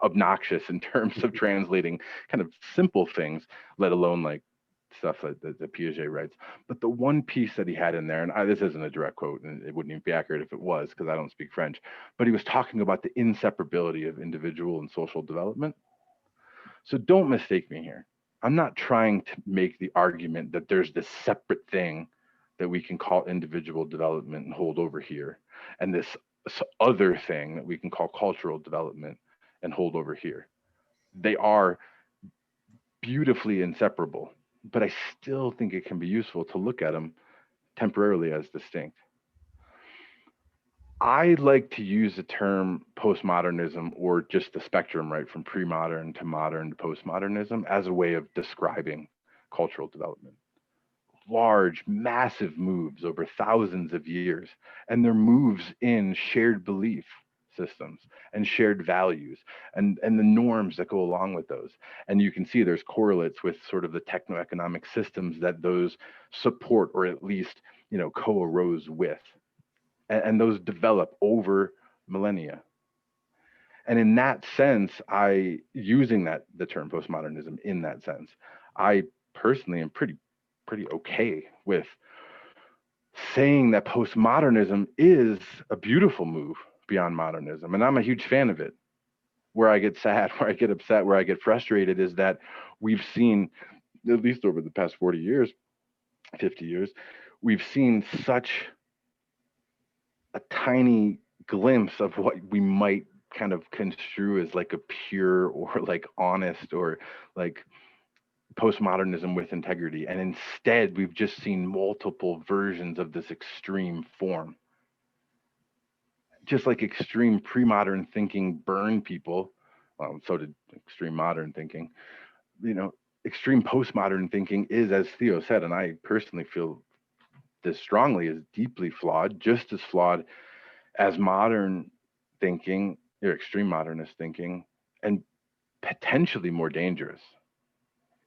obnoxious in terms of translating kind of simple things, let alone like stuff that Piaget writes. But the one piece that he had in there, and this isn't a direct quote, and it wouldn't even be accurate if it was, because I don't speak French, but he was talking about the inseparability of individual and social development. So don't mistake me here. I'm not trying to make the argument that there's this separate thing that we can call individual development and hold over here, and this other thing that we can call cultural development and hold over here. They are beautifully inseparable, but I still think it can be useful to look at them temporarily as distinct. I like to use the term postmodernism, or just the spectrum, right, from pre-modern to modern to postmodernism, as a way of describing cultural development. Large, massive moves over thousands of years, and they're moves in shared belief systems and shared values and the norms that go along with those. And you can see there's correlates with sort of the techno-economic systems that those support, or at least, co-arose with. And those develop over millennia. And in that sense, using the term postmodernism in that sense, I personally am pretty okay with saying that postmodernism is a beautiful move beyond modernism. And I'm a huge fan of it. Where I get sad, where I get upset, where I get frustrated is that we've seen, at least over the past 40 years, 50 years, we've seen such a tiny glimpse of what we might kind of construe as like a pure or like honest or like postmodernism with integrity. And instead, we've just seen multiple versions of this extreme form. Just like extreme pre-modern thinking burned people, so did extreme modern thinking. Extreme postmodern thinking is, as Theo said, and I personally feel this strongly, is deeply flawed, just as flawed as modern thinking, or extreme modernist thinking, and potentially more dangerous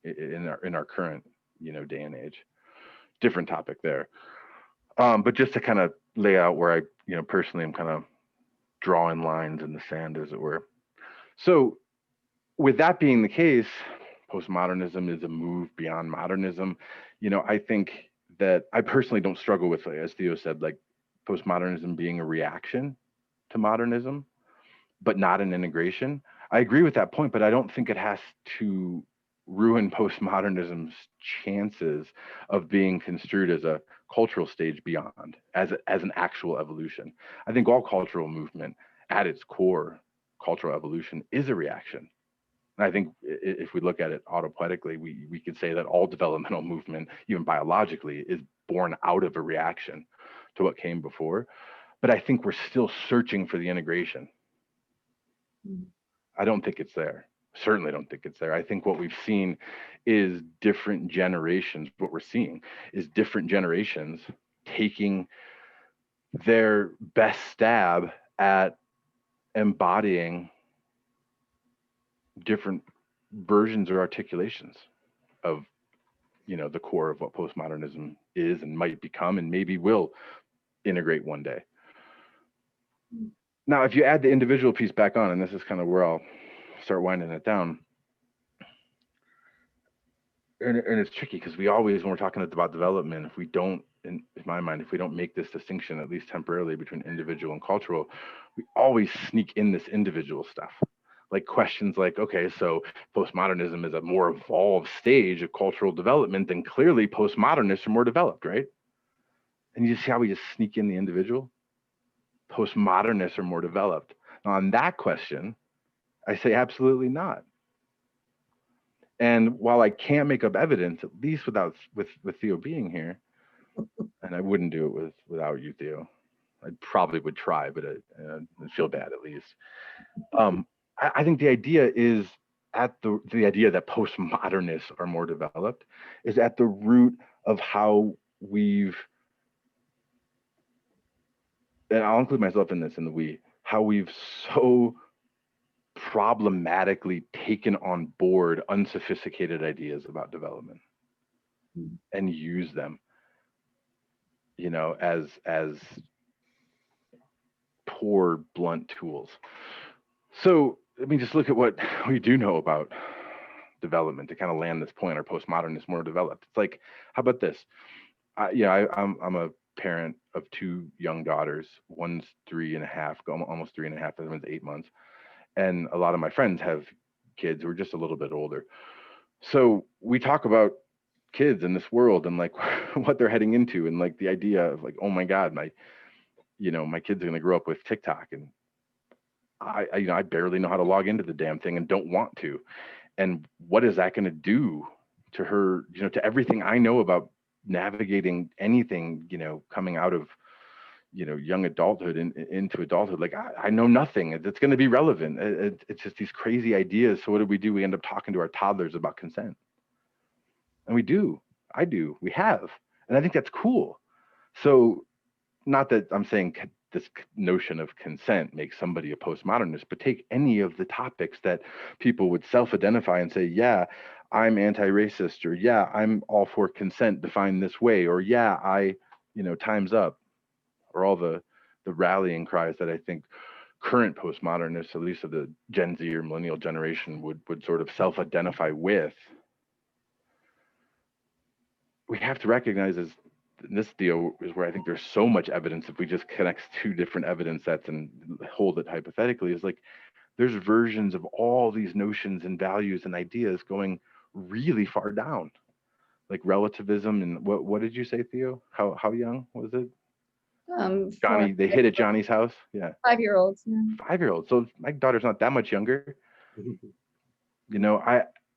in our current day and age. Different topic there, but just to kind of lay out where I personally am kind of drawing lines in the sand, as it were. So with that being the case, postmodernism is a move beyond modernism. I think that I personally don't struggle with, as Theo said, like postmodernism being a reaction to modernism, but not an integration. I agree with that point, but I don't think it has to ruin postmodernism's chances of being construed as a cultural stage beyond, as an actual evolution. I think all cultural movement at its core, cultural evolution, is a reaction. And I think if we look at it autopoetically, we could say that all developmental movement, even biologically, is born out of a reaction to what came before. But I think we're still searching for the integration. I don't think it's there. Certainly don't think it's there. I think what we've seen is different generations. What we're seeing is different generations taking their best stab at embodying different versions or articulations of, the core of what postmodernism is and might become and maybe will integrate one day. Now, if you add the individual piece back on, and this is kind of where I'll start winding it down, and it's tricky because we always, when we're talking about development, if we don't, in my mind, if we don't make this distinction, at least temporarily, between individual and cultural, we always sneak in this individual stuff. Like questions like, okay, so postmodernism is a more evolved stage of cultural development, then clearly postmodernists are more developed, right? And you see how we just sneak in the individual? Postmodernists are more developed. Now, on that question, I say absolutely not. And while I can't make up evidence, at least with Theo being here, and I wouldn't do it without you, Theo. I probably would try, but I'd feel bad at least. I think the idea is the idea that postmodernists are more developed is at the root of how we've, and I'll include myself in this, in the we, how we've so problematically taken on board unsophisticated ideas about development and use them, as poor, blunt tools. So let me just look at what we do know about development to kind of land this point. Are postmodernists more developed? It's like, how about this? I'm a parent of two young daughters. One's 3.5, almost 3.5. The other one's 8 months. And a lot of my friends have kids who are just a little bit older. So we talk about kids in this world and like what they're heading into, and like the idea of like, oh my God, my kids are going to grow up with TikTok, and I barely know how to log into the damn thing and don't want to. And what is that going to do to her, to everything I know about navigating anything, coming out of, young adulthood into adulthood? Like I know nothing that's going to be relevant. It's just these crazy ideas. So what do? We end up talking to our toddlers about consent. And we have. And I think that's cool. So not that I'm saying this notion of consent makes somebody a postmodernist, but take any of the topics that people would self-identify and say, yeah, I'm anti-racist, or yeah, I'm all for consent defined this way, or yeah, time's up, or all the rallying cries that I think current postmodernists, at least of the Gen Z or millennial generation, would sort of self-identify with. We have to recognize as this deal is where I think there's so much evidence, if we just connect two different evidence sets and hold it hypothetically, is like there's versions of all these notions and values and ideas going really far down, like relativism. And what did you say, Theo? How young was it? Johnny, they hit at Johnny's house. Yeah. 5-year-olds. Yeah. 5-year-olds. So my daughter's not that much younger.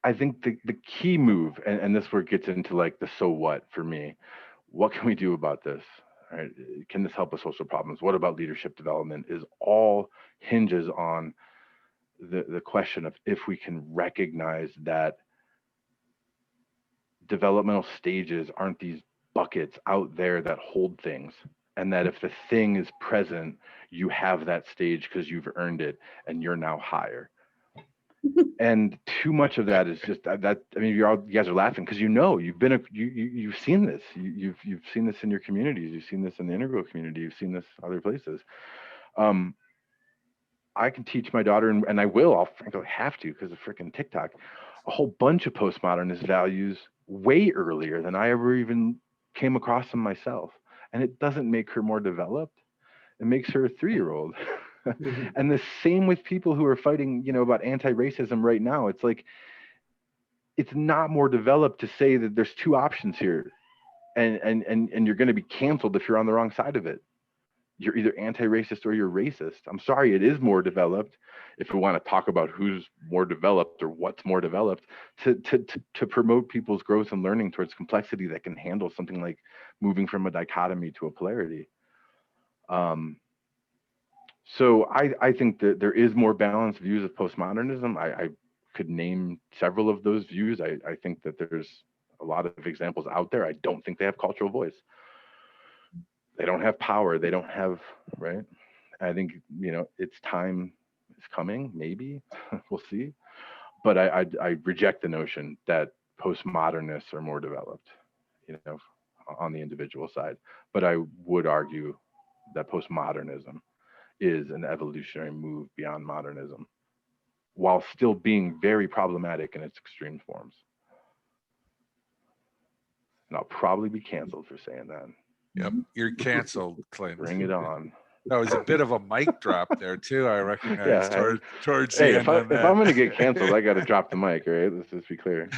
I think the key move, and this where it gets into like the so what for me. What can we do about this? Right? Can this help with social problems? What about leadership development? Is all hinges on the question of if we can recognize that developmental stages aren't these buckets out there that hold things, and that if the thing is present, you have that stage because you've earned it and you're now higher. And too much of that is just that. I mean, you guys are laughing because you've seen this. You've seen this in your communities. You've seen this in the integral community. You've seen this other places. I can teach my daughter, and I will. I'll frankly have to because of freaking TikTok, a whole bunch of postmodernist values way earlier than I ever even came across them myself. And it doesn't make her more developed. It makes her a 3-year-old. And the same with people who are fighting, about anti-racism right now. It's like, it's not more developed to say that there's two options here, and you're going to be canceled if you're on the wrong side of it. You're either anti-racist or you're racist. I'm sorry, it is more developed, if we want to talk about who's more developed or what's more developed, to promote people's growth and learning towards complexity that can handle something like moving from a dichotomy to a polarity. So I think that there is more balanced views of postmodernism. I could name several of those views. I think that there's a lot of examples out there. I don't think they have cultural voice. They don't have power. They don't have, right? I think, its time is coming, maybe. We'll see. But I reject the notion that postmodernists are more developed, on the individual side. But I would argue that postmodernism is an evolutionary move beyond modernism, while still being very problematic in its extreme forms. And I'll probably be canceled for saying that. Yep, you're canceled, Clint. Bring it on. That was a bit of a mic drop there too. I recognize Yeah, towards hey, the if end. I'm going to get canceled, I got to drop the mic, right? Let's just be clear.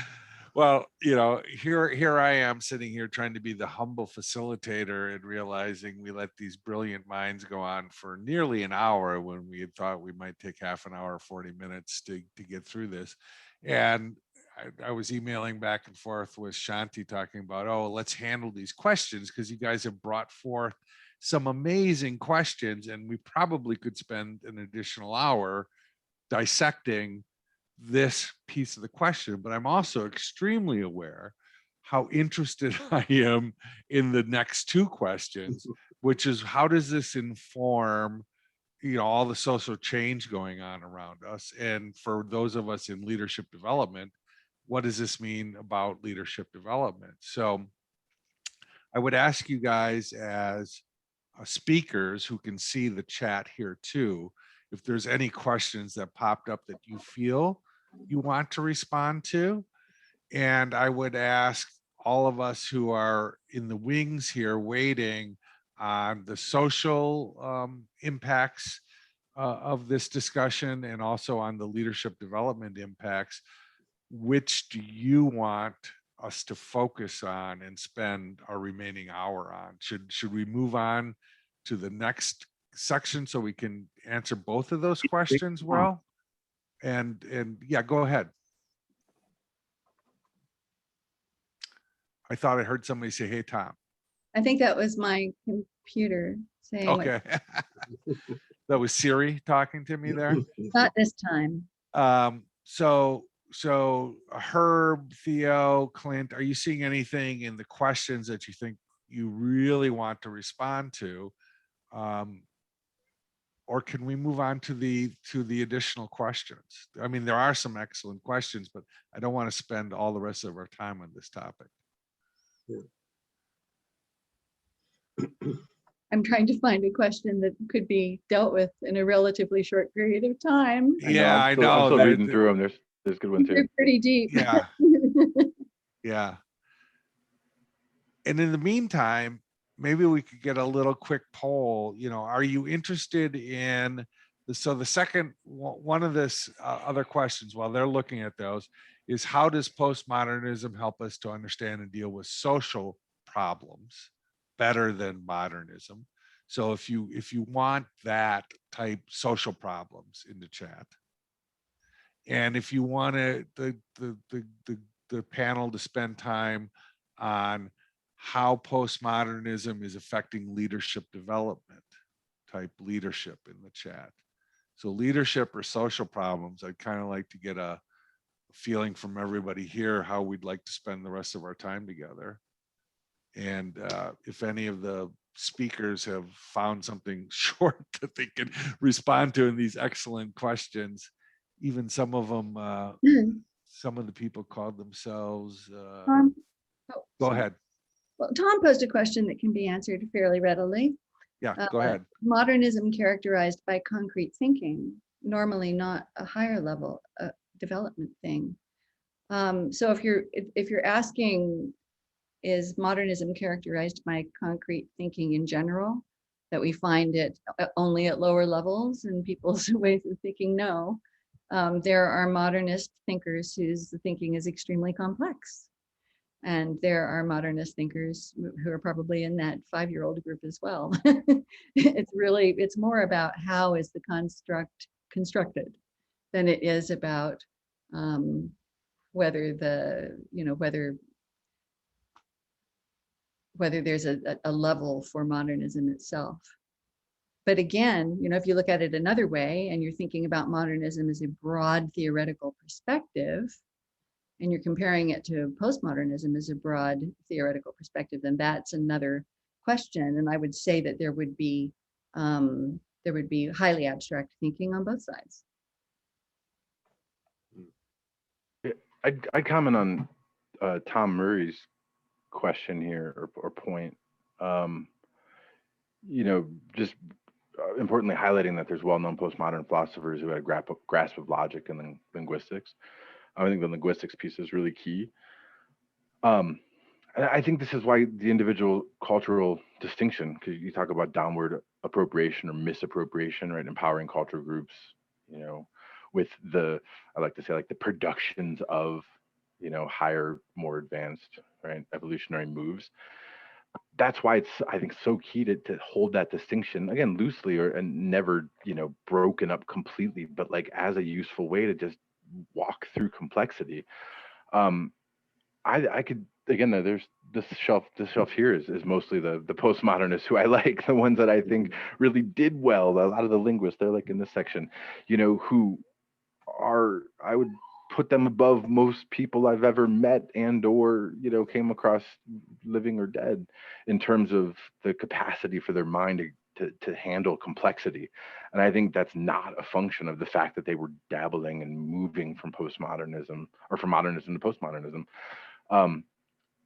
Well, here I am sitting here trying to be the humble facilitator and realizing we let these brilliant minds go on for nearly an hour when we had thought we might take half an hour, 40 minutes to get through this. And I was emailing back and forth with Shanti talking about, let's handle these questions because you guys have brought forth some amazing questions, and we probably could spend an additional hour dissecting this piece of the question. But I'm also extremely aware how interested I am in the next two questions, which is how does this inform all the social change going on around us? And for those of us in leadership development, what does this mean about leadership development? So I would ask you guys as speakers who can see the chat here too, if there's any questions that popped up that you feel you want to respond to. And I would ask all of us who are in the wings here waiting on the social impacts of this discussion, and also on the leadership development impacts, which do you want us to focus on and spend our remaining hour on? Should we move on to the next section so we can answer both of those questions well? And yeah, go ahead. I thought I heard somebody say, "Hey, Tom." I think that was my computer saying. Okay. That was Siri talking to me there. Not this time. So Herb, Theo, Clint, are you seeing anything in the questions that you think you really want to respond to? Or can we move on to the additional questions? I mean, there are some excellent questions, but I don't want to spend all the rest of our time on this topic. I'm trying to find a question that could be dealt with in a relatively short period of time. Yeah, I know. I'm still reading through them. There's good ones here. They're pretty deep. Yeah. Yeah. And in the meantime, maybe we could get a little quick poll. Are you interested in the second one of this other questions while they're looking at those is, how does postmodernism help us to understand and deal with social problems better than modernism? So if you want that type social problems in the chat, and if you want the panel to spend time on how postmodernism is affecting leadership development, type leadership in the chat. So leadership or social problems, I'd kind of like to get a feeling from everybody here how we'd like to spend the rest of our time together. And if any of the speakers have found something short that they can respond to in these excellent questions, even some of them, some of the people called themselves. Go ahead. Well, Tom posed a question that can be answered fairly readily. Yeah, go ahead. Modernism characterized by concrete thinking, normally not a higher level development thing. So if you're asking, is modernism characterized by concrete thinking in general, that we find it only at lower levels in people's ways of thinking? No. There are modernist thinkers whose thinking is extremely complex. And there are modernist thinkers who are probably in that 5-year-old group as well. It's more about how is the construct constructed than it is about whether there's a level for modernism itself. But again, if you look at it another way and you're thinking about modernism as a broad theoretical perspective, and you're comparing it to postmodernism as a broad theoretical perspective, then that's another question. And I would say that there would be highly abstract thinking on both sides. I'd comment on Tom Murray's question here or point. Just importantly highlighting that there's well-known postmodern philosophers who had a grasp of logic and linguistics. I think the linguistics piece is really key. I think this is why the individual cultural distinction, because you talk about downward appropriation or misappropriation, right? Empowering cultural groups, with I like to say, like the productions of, higher, more advanced, right, evolutionary moves. That's why it's, I think, so key to hold that distinction, again, loosely and never, broken up completely, but like as a useful way to just walk through complexity. I could, again, there's this shelf here is mostly the postmodernists who I like, the ones that I think really did well. A lot of the linguists, they're like in this section, who are, I would put them above most people I've ever met and or came across, living or dead, in terms of the capacity for their mind to handle complexity. And I think that's not a function of the fact that they were dabbling and moving from postmodernism or from modernism to postmodernism.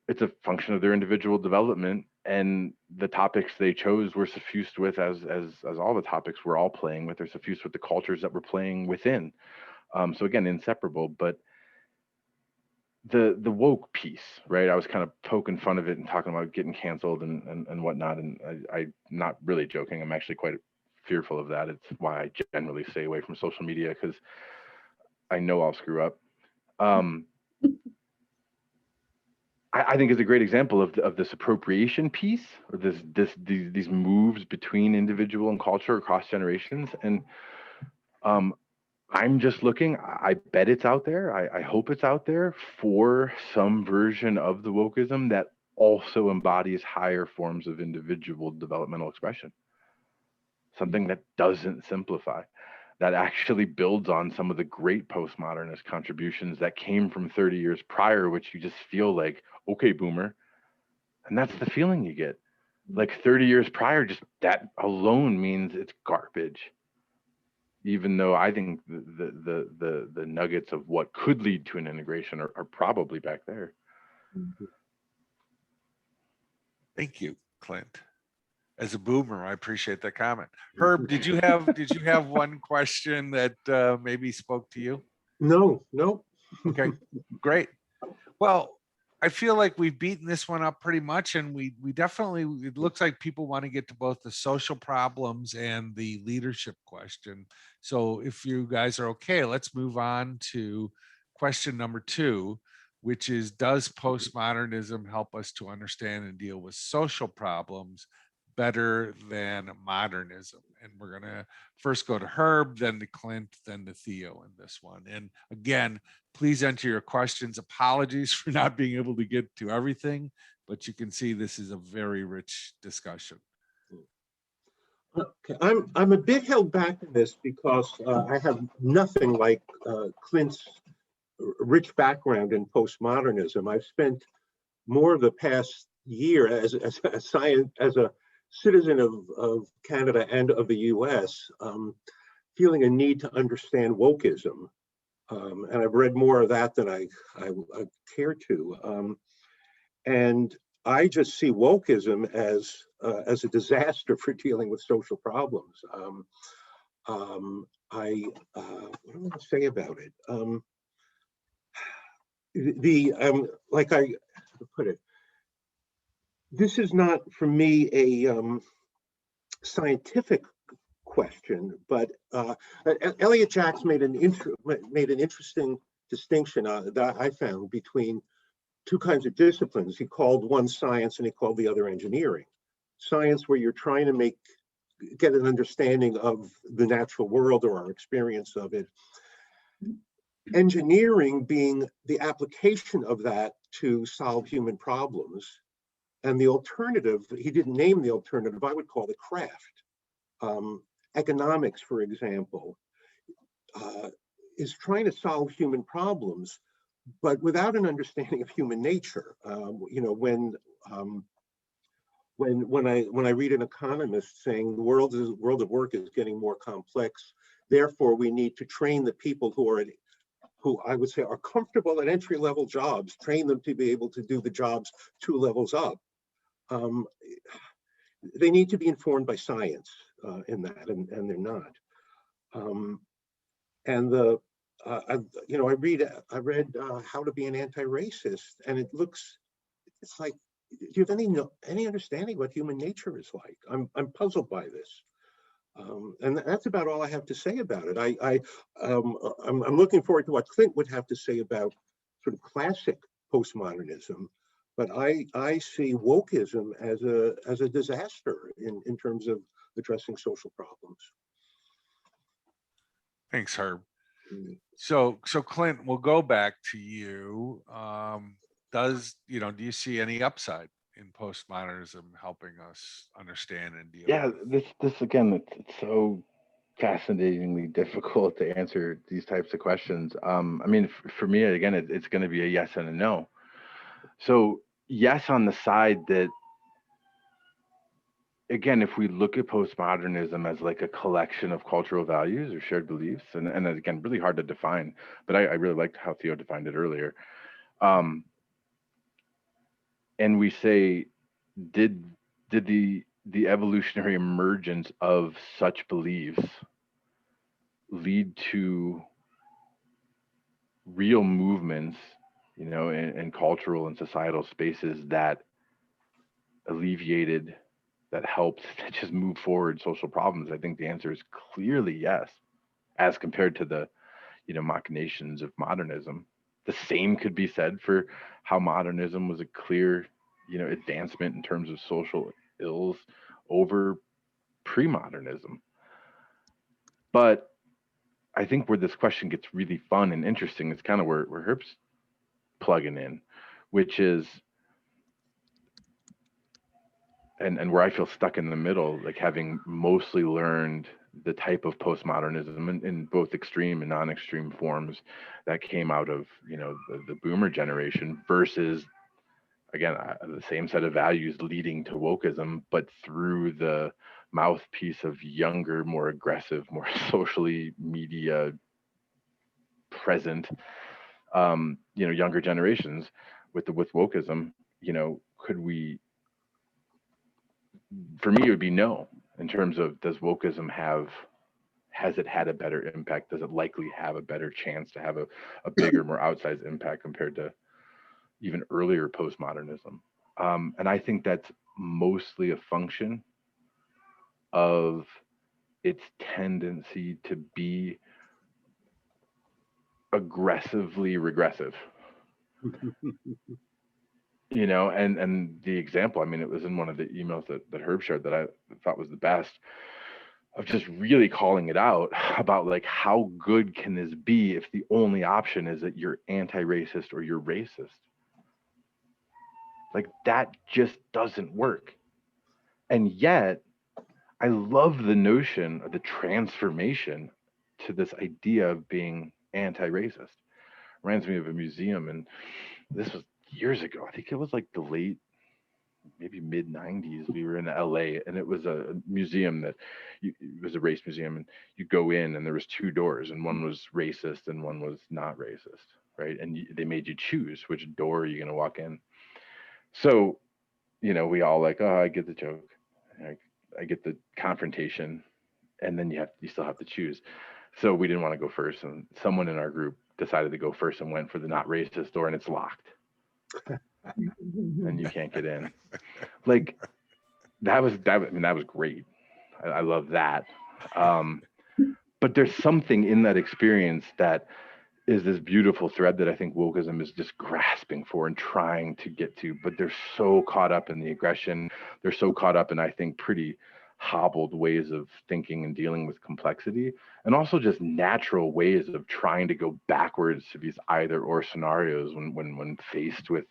It's a function of their individual development, and the topics they chose were suffused with, as all the topics we're all playing with, are suffused with the cultures that we're playing within. So again, inseparable. But the woke piece, right? I was kind of poking fun of it and talking about getting canceled and whatnot. And I'm not really joking. I'm actually quite fearful of that. It's why I generally stay away from social media, because I know I'll screw up. I think is a great example of this appropriation piece, or these moves between individual and culture across generations. And I'm just looking, I bet it's out there. I hope it's out there for some version of the wokeism that also embodies higher forms of individual developmental expression. Something that doesn't simplify, that actually builds on some of the great postmodernist contributions that came from 30 years prior, which you just feel like, okay, boomer. And that's the feeling you get. Like 30 years prior, just that alone means it's garbage. Even though I think the nuggets of what could lead to an integration are probably back there. Thank you, Clint. As a boomer, I appreciate that comment. Herb, did you have one question that maybe spoke to you? No. Okay, great. Well, I feel like we've beaten this one up pretty much, and we definitely, it looks like people want to get to both the social problems and the leadership question. So if you guys are okay, let's move on to question number 2, which is, does postmodernism help us to understand and deal with social problems better than modernism? And we're going to first go to Herb, then to Clint, then to Theo in this one. And again, please enter your questions. Apologies for not being able to get to everything, but you can see this is a very rich discussion. Okay, I'm a bit held back in this because I have nothing like Clint's rich background in postmodernism. I've spent more of the past year as a citizen of Canada and of the US, feeling a need to understand wokeism. And I've read more of that than I care to. And I just see wokeism as a disaster for dealing with social problems. What am I going to say about it? Like I put it, this is not for me a scientific question, but Elliot Jacks made an interesting distinction that I found between two kinds of disciplines. He called one science and he called the other engineering. Science, where you're trying to get an understanding of the natural world or our experience of it. Engineering being the application of that to solve human problems. And the alternative, he didn't name the alternative, I would call it craft. Economics, for example, is trying to solve human problems, but without an understanding of human nature. You know, when I read an economist saying the world of work is getting more complex, therefore we need to train the people who I would say are comfortable at entry-level jobs, train them to be able to do the jobs 2 levels up. They need to be informed by science in that, and they're not. I read How to Be an Anti-Racist, and it's like, do you have any understanding what human nature is like? I'm puzzled by this. And that's about all I have to say about it. I'm looking forward to what Clint would have to say about sort of classic postmodernism, but I see wokeism as a disaster in terms of addressing social problems. Thanks, Herb. So Clint, we'll go back to you. Do you see any upside in postmodernism helping us understand and deal? Yeah, this again, it's so fascinatingly difficult to answer these types of questions. I mean, for me, again, it's going to be a yes and a no. So yes, on the side that, again, if we look at postmodernism as like a collection of cultural values or shared beliefs, and again, really hard to define, but I really liked how Theo defined it earlier. And we say, did the evolutionary emergence of such beliefs lead to real movements, you know, in cultural and societal spaces that alleviated, that helped to just move forward social problems? I think the answer is clearly yes, as compared to the, you know, machinations of modernism. The same could be said for how modernism was a clear, you know, advancement in terms of social ills over pre-modernism. But I think where this question gets really fun and interesting is kind of where Herb's plugging in, which is, and where I feel stuck in the middle, like having mostly learned the type of postmodernism in both extreme and non-extreme forms that came out of, you know, the boomer generation versus, again, the same set of values leading to wokeism, but through the mouthpiece of younger, more aggressive, more socially media present, you know, younger generations with wokeism. You know, could we, for me, it would be no, in terms of, has it had a better impact? Does it likely have a better chance to have a bigger, more outsized impact compared to even earlier postmodernism? And I think that's mostly a function of its tendency to be aggressively regressive. You know, and the example, I mean, it was in one of the emails that Herb shared that I thought was the best, of just really calling it out about, like, how good can this be if the only option is that you're anti-racist or you're racist? Like, that just doesn't work. And yet, I love the notion of the transformation to this idea of being anti-racist. Reminds me of a museum, and this was years ago. I think it was like the late, maybe mid 90s. We were in LA, and it was a museum it was a race museum, and you go in and there was 2 doors, and one was racist and one was not racist, right? And they made you choose which door you're going to walk in. So, you know, we all like, oh, I get the joke. I get the confrontation, and then you still have to choose. So we didn't want to go first, and someone in our group decided to go first and went for the not racist door, and it's locked. And you can't get in. Like, that was great. I love that. But there's something in that experience that is this beautiful thread that I think wokeism is just grasping for and trying to get to, but they're so caught up in the aggression. They're so caught up in, I think, pretty hobbled ways of thinking and dealing with complexity, and also just natural ways of trying to go backwards to these either or scenarios when faced with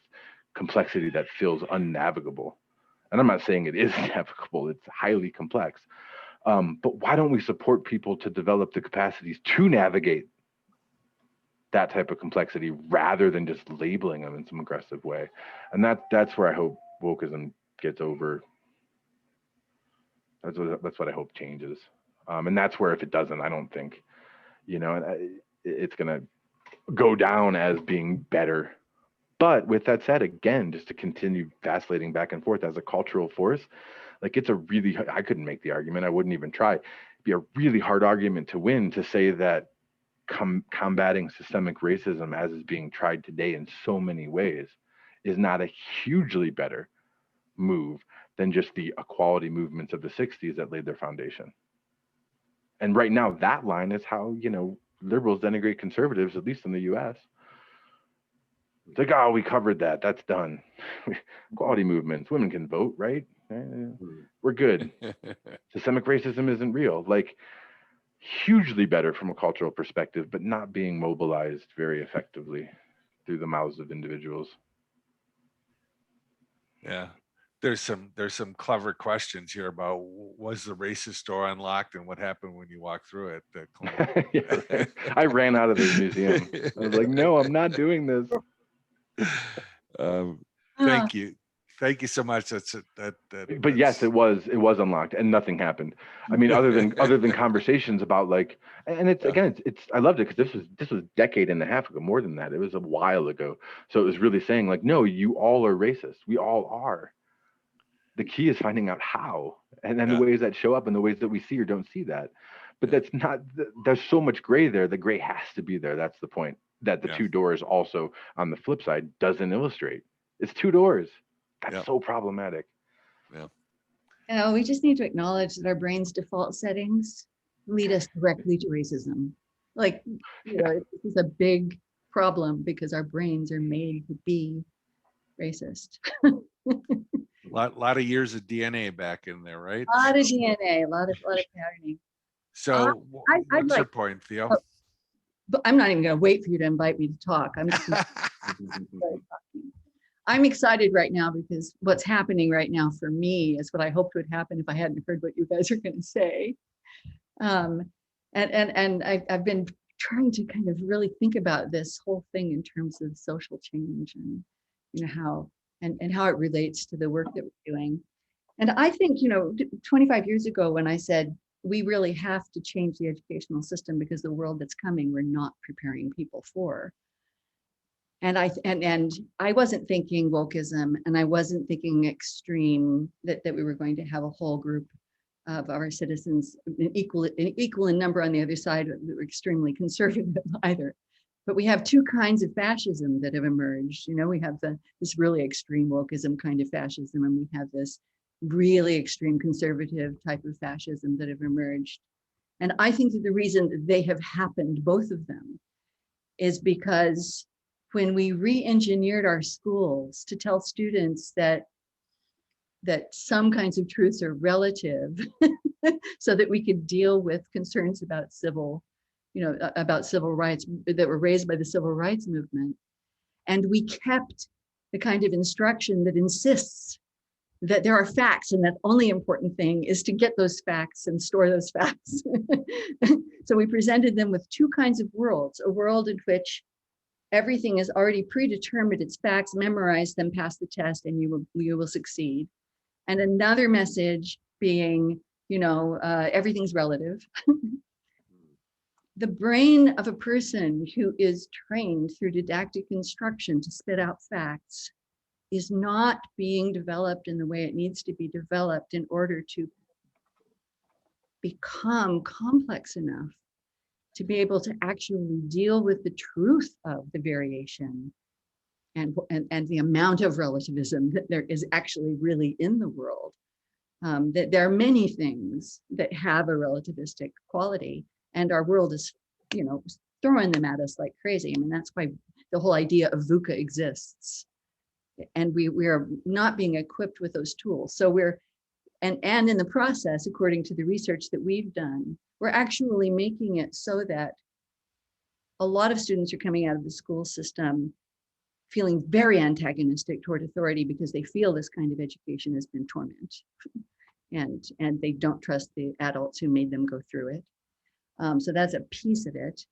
complexity that feels unnavigable. And I'm not saying it is navigable, it's highly complex. But why don't we support people to develop the capacities to navigate that type of complexity rather than just labeling them in some aggressive way? And that's where I hope wokeism gets over. That's what I hope changes. And that's where, if it doesn't, I don't think, it's going to go down as being better. But with that said, again, just to continue vacillating back and forth as a cultural force, like it's a really, I couldn't make the argument, I wouldn't even try. It'd be a really hard argument to win to say that combating systemic racism as is being tried today in so many ways is not a hugely better move than just the equality movements of the 60s that laid their foundation. And right now, that line is how, liberals denigrate conservatives, at least in the US. It's like, oh, we covered that. That's done. Equality movements, women can vote, right? We're good. Systemic racism isn't real. Like, hugely better from a cultural perspective, but not being mobilized very effectively through the mouths of individuals. Yeah. There's some clever questions here about, was the racist door unlocked and what happened when you walked through it? Yeah, right. I ran out of the museum. I was like, no, I'm not doing this. Thank you so much. But yes, it was unlocked and nothing happened. I mean, other than conversations about like, and it's again, it's I loved it because this was a decade and a half ago, more than that. It was a while ago. So it was really saying like, no, you all are racist. We all are. The key is finding out how, and then the ways that show up and the ways that we see or don't see that. But that's not, there's so much gray there. The gray has to be there. That's the point. That the two doors also on the flip side doesn't illustrate. It's two doors. That's so problematic. Yeah. We just need to acknowledge that our brain's default settings lead us directly to racism. Like, this is a big problem because our brains are made to be racist. Lot of years of DNA back in there, right? A lot of DNA, a lot of patterning. So what's your point, Theo? But I'm not even going to wait for you to invite me to talk. I'm excited right now because what's happening right now for me is what I hoped would happen if I hadn't heard what you guys are going to say. And I've been trying to kind of really think about this whole thing in terms of social change and how it relates to the work that we're doing. And I think, 25 years ago when I said, we really have to change the educational system because the world that's coming, we're not preparing people for. And I wasn't thinking wokeism, and I wasn't thinking extreme, that we were going to have a whole group of our citizens equal in number on the other side that were extremely conservative either. But we have two kinds of fascism that have emerged. We have this really extreme wokeism kind of fascism, and we have this really extreme conservative type of fascism that have emerged. And I think that the reason that they have happened, both of them, is because when we re-engineered our schools to tell students that some kinds of truths are relative so that we could deal with concerns about civil rights that were raised by the civil rights movement. And we kept the kind of instruction that insists that there are facts and that only important thing is to get those facts and store those facts. So we presented them with two kinds of worlds, a world in which everything is already predetermined, it's facts, memorize them, pass the test, and you will succeed. And another message being, everything's relative. The brain of a person who is trained through didactic instruction to spit out facts is not being developed in the way it needs to be developed in order to become complex enough to be able to actually deal with the truth of the variation and the amount of relativism that there is actually really in the world. that there are many things that have a relativistic quality, and our world is, throwing them at us like crazy. I mean, that's why the whole idea of VUCA exists. And we are not being equipped with those tools. So and in the process, according to the research that we've done, we're actually making it so that a lot of students are coming out of the school system feeling very antagonistic toward authority because they feel this kind of education has been torment, and they don't trust the adults who made them go through it. So that's a piece of it.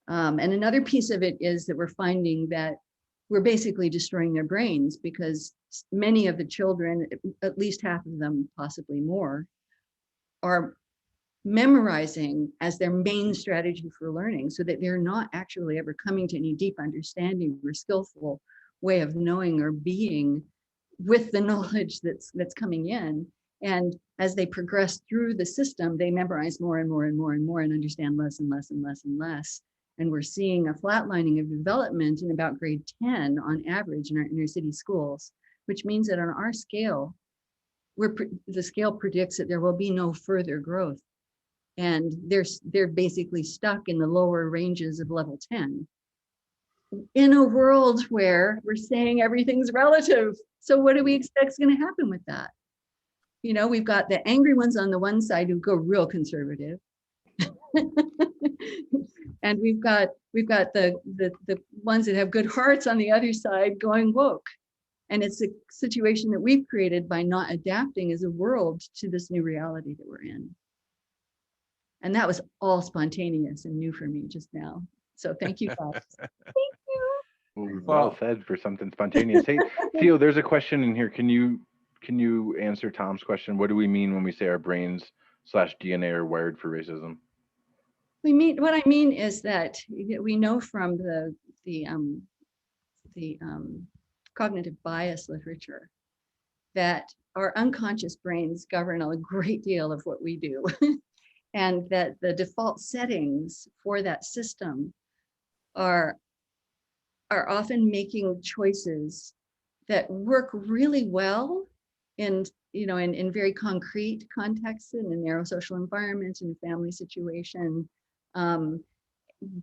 And another piece of it is that we're finding that we're basically destroying their brains, because many of the children, at least half of them, possibly more, are memorizing as their main strategy for learning, so that they're not actually ever coming to any deep understanding or skillful way of knowing or being with the knowledge that's coming in. And as they progress through the system, they memorize more and more and more and more and understand less and less and less and less. And we're seeing a flatlining of development in about grade 10 on average in our inner city schools, which means that on our scale, the scale predicts that there will be no further growth. And they're basically stuck in the lower ranges of level 10 in a world where we're saying everything's relative. So what do we expect is going to happen with that? We've got the angry ones on the one side who go real conservative. And we've got the ones that have good hearts on the other side going woke. And it's a situation that we've created by not adapting as a world to this new reality that we're in. And that was all spontaneous and new for me just now. So thank you, guys. Thank you. Well said for something spontaneous. Hey, Theo, there's a question in here. Can you answer Tom's question? What do we mean when we say our brains / DNA are wired for racism? What I mean is that we know from the cognitive bias literature that our unconscious brains govern a great deal of what we do. And that the default settings for that system are often making choices that work really well in very concrete contexts, in a narrow social environment, in a family situation,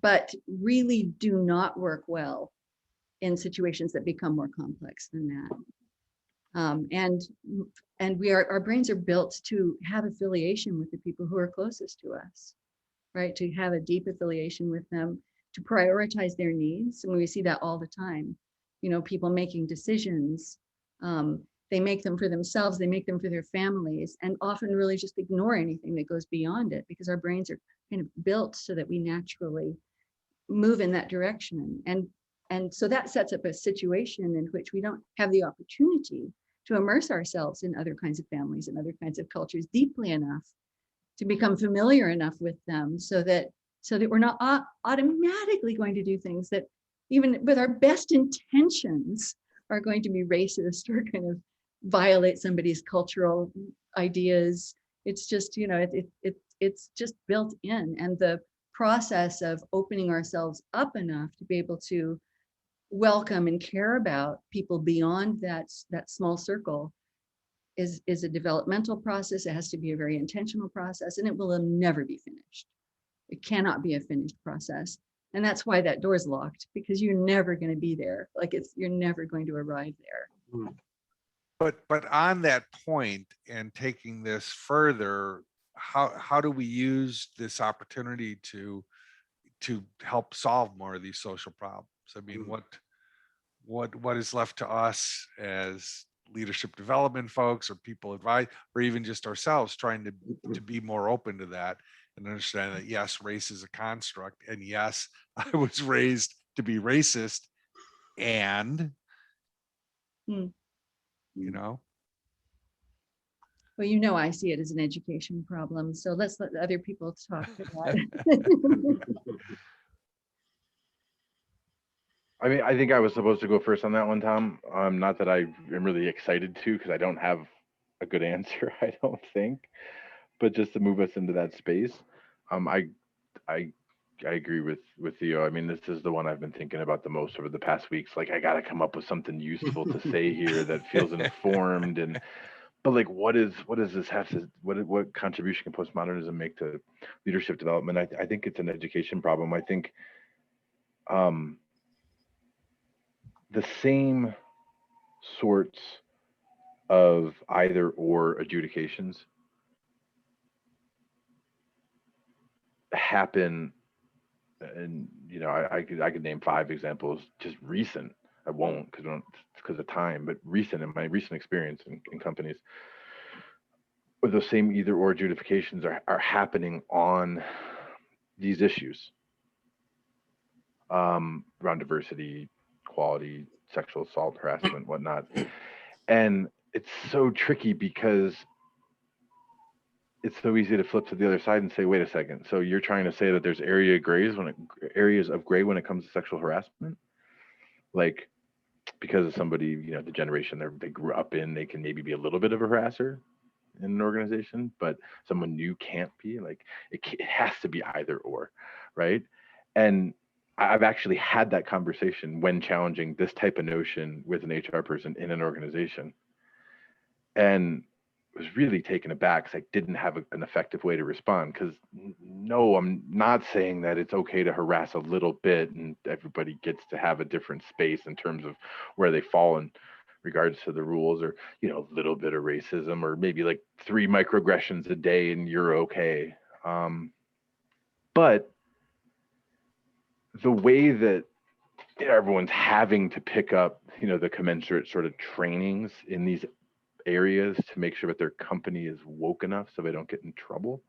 but really do not work well in situations that become more complex than that. And our brains are built to have affiliation with the people who are closest to us, right? To have a deep affiliation with them, to prioritize their needs. And we see that all the time. People making decisions, they make them for themselves, they make them for their families, and often really just ignore anything that goes beyond it, because our brains are kind of built so that we naturally move in that direction. And so that sets up a situation in which we don't have the opportunity to immerse ourselves in other kinds of families and other kinds of cultures deeply enough to become familiar enough with them, so that we're not automatically going to do things that, even with our best intentions, are going to be racist or kind of violate somebody's cultural ideas. It's just, it's just built in. And the process of opening ourselves up enough to be able to welcome and care about people beyond that small circle is a developmental process. It has to be a very intentional process, and it will never be finished. It cannot be a finished process. And that's why that door's locked, because you're never going to be there. You're never going to arrive there. But on that point, and taking this further, how do we use this opportunity to help solve more of these social problems? I mean, what is left to us as leadership development folks, or people advise, or even just ourselves, trying to be more open to that and understand that, yes, race is a construct, and yes, I was raised to be racist, and Well, I see it as an education problem, so let's let other people talk about it. I mean, I think I was supposed to go first on that one, Tom. Not that I am really excited to, because I don't have a good answer, I don't think. But just to move us into that space, I agree with Theo. I mean, this is the one I've been thinking about the most over the past weeks. I got to come up with something useful to say here that feels informed. but like, what does this have to, what contribution can postmodernism make to leadership development? I think it's an education problem. I think the same sorts of either or adjudications happen, and I could name 5 examples, just recent. I won't because of time, but recent, in my recent experience in companies, where those same either or adjudications are happening on these issues around diversity, equality, sexual assault, harassment, whatnot. And it's so tricky because it's so easy to flip to the other side and say, wait a second, so you're trying to say that there's areas of gray when it comes to sexual harassment? Like, because of somebody, the generation they grew up in, they can maybe be a little bit of a harasser in an organization, but someone new can't be. Like, it has to be either or, right? And I've actually had that conversation when challenging this type of notion with an HR person in an organization, and was really taken aback because I didn't have an effective way to respond. Because no, I'm not saying that it's okay to harass a little bit and everybody gets to have a different space in terms of where they fall in regards to the rules, or a little bit of racism, or maybe like 3 microaggressions a day and you're okay. But the way that everyone's having to pick up, the commensurate sort of trainings in these areas to make sure that their company is woke enough so they don't get in trouble,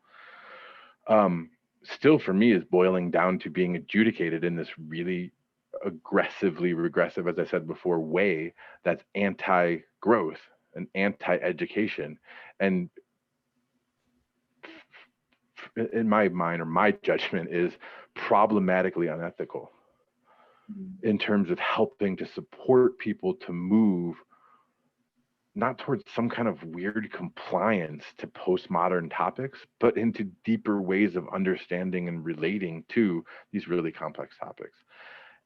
still for me is boiling down to being adjudicated in this really aggressively regressive, as I said before, way that's anti-growth and anti-education, and in my mind, or my judgment, is problematically unethical in terms of helping to support people to move not towards some kind of weird compliance to postmodern topics, but into deeper ways of understanding and relating to these really complex topics.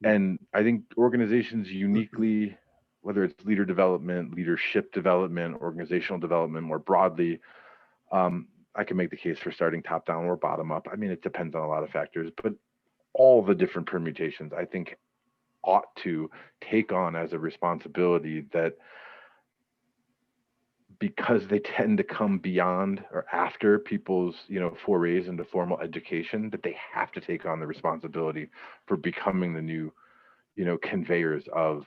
And I think organizations uniquely, whether it's leader development, leadership development, organizational development more broadly, I can make the case for starting top down or bottom up. I mean, it depends on a lot of factors, but all the different permutations, I think, ought to take on as a responsibility that, because they tend to come beyond or after people's forays into formal education, that they have to take on the responsibility for becoming the new conveyors of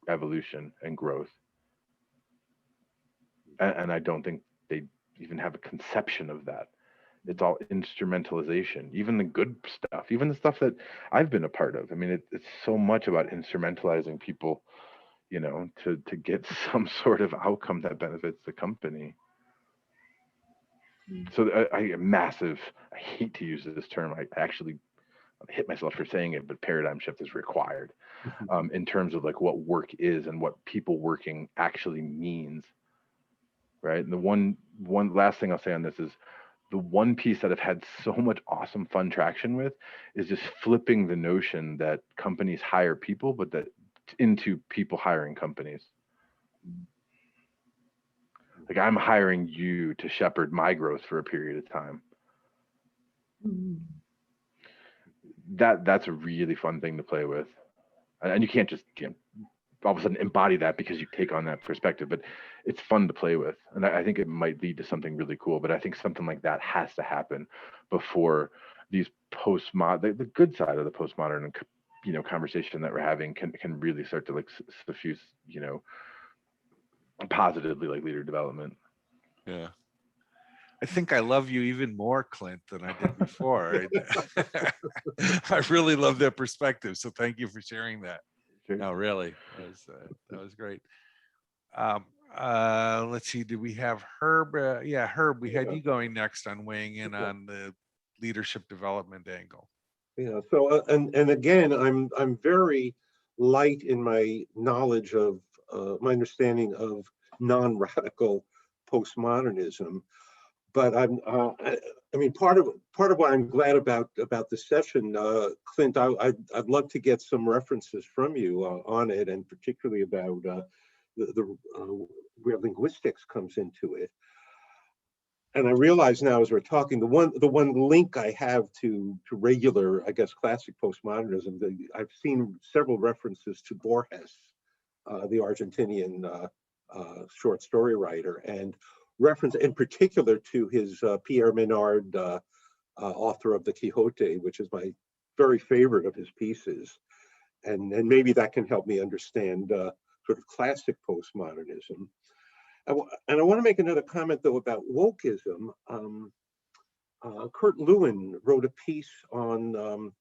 evolution and growth. And I don't think they even have a conception of that. It's all instrumentalization, even the good stuff, even the stuff that I've been a part of. I mean, it's so much about instrumentalizing people to get some sort of outcome that benefits the company. So I hate to use this term. I actually hit myself for saying it, but paradigm shift is required in terms of like what work is and what people working actually means, right? And the one last thing I'll say on this is the one piece that I've had so much awesome fun traction with is just flipping the notion that companies hire people, but that into people hiring companies. Like, I'm hiring you to shepherd my growth for a period of time. That's a really fun thing to play with, and you can't just all of a sudden embody that because you take on that perspective, but it's fun to play with, and I think it might lead to something really cool. But I think something like that has to happen before these the good side of the postmodern conversation that we're having can really start to like suffuse positively, like leader development. Yeah, I think I love you even more, Clint, than I did before. I really love that perspective, so thank you for sharing that. Sure. No, really, that was great. Let's see, did we have Herb? Yeah, Herb, we had you going next on weighing in on the leadership development angle. Yeah. So and again, I'm very light in my knowledge of my understanding of non-radical postmodernism, but I mean, part of what I'm glad about this session, Clint, I'd love to get some references from you on it, and particularly about the where linguistics comes into it. And I realize now as we're talking, the one link I have to regular, I guess, classic postmodernism, I've seen several references to Borges, the Argentinian short story writer, and reference in particular to his Pierre Menard, author of the Quixote, which is my very favorite of his pieces. And maybe that can help me understand sort of classic postmodernism. And I want to make another comment, though, about wokeism. Kurt Lewin wrote a piece on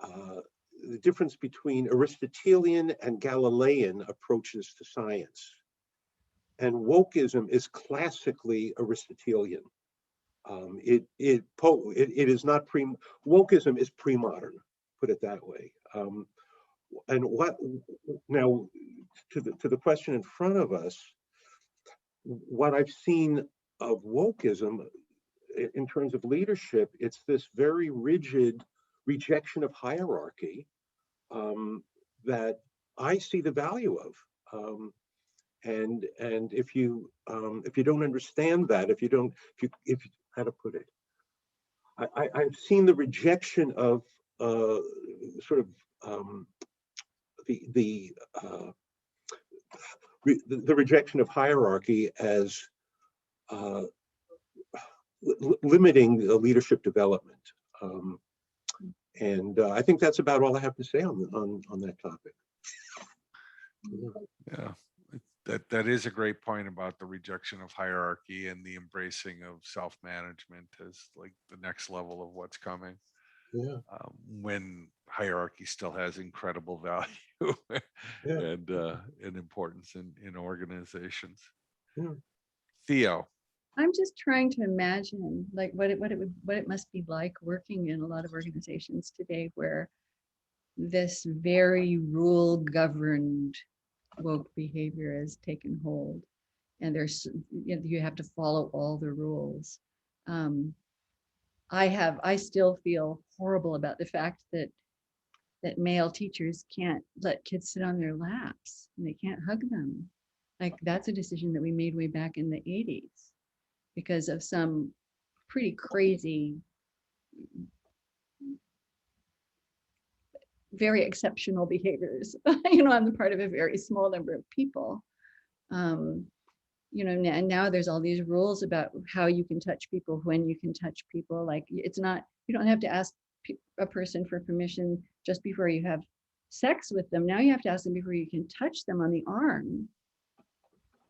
the difference between Aristotelian and Galilean approaches to science. And wokeism is classically Aristotelian. It is not wokeism is pre-modern, put it that way. And what now to the question in front of us, what I've seen of wokeism in terms of leadership, it's this very rigid rejection of hierarchy that I see the value of. And if you don't understand that, if you how to put it, I've seen the rejection of sort of the rejection of hierarchy as limiting the leadership development. And I think that's about all I have to say on that topic. Yeah, that is a great point about the rejection of hierarchy and the embracing of self-management as like the next level of what's coming. Yeah. When hierarchy still has incredible value and importance in organizations. Yeah. Theo. I'm just trying to imagine like what it must be like working in a lot of organizations today where this very rule governed woke behavior has taken hold, and there's you have to follow all the rules. I still feel horrible about the fact that male teachers can't let kids sit on their laps and they can't hug them. Like that's a decision that we made way back in the 80s because of some pretty crazy, very exceptional behaviors, on the part of a very small number of people. And now there's all these rules about how you can touch people, when you can touch people. Like it's not, you don't have to ask a person for permission just before you have sex with them. Now you have to ask them before you can touch them on the arm.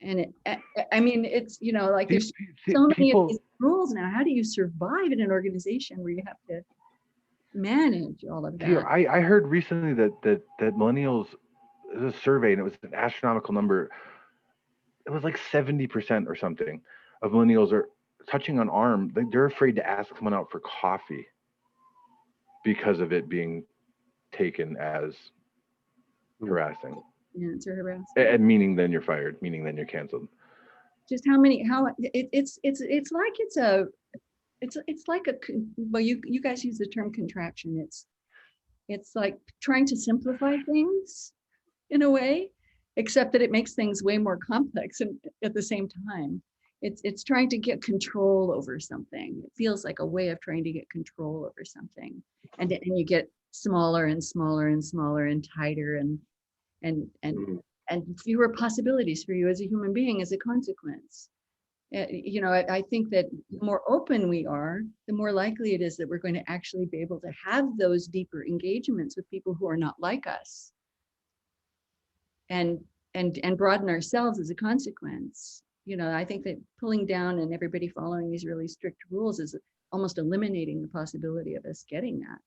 And it's, like there's so many of these rules now. How do you survive in an organization where you have to manage all of that? I heard recently that millennials, there's a survey and it was an astronomical number. It was like 70% or something of millennials are touching on arm. They're afraid to ask someone out for coffee because of it being taken as harassing. Yeah, it's a harassment. And meaning then you're fired, meaning then you're canceled. Just it's like well, you guys use the term contraction. It's like trying to simplify things in a way, except that it makes things way more complex, and at the same time it's trying to get control over something. It feels like a way of trying to get control over something, and you get smaller and smaller and smaller and tighter and fewer possibilities for you as a human being as a consequence. I think that the more open we are, the more likely it is that we're going to actually be able to have those deeper engagements with people who are not like us, and broaden ourselves as a consequence. I think that pulling down and everybody following these really strict rules is almost eliminating the possibility of us getting that.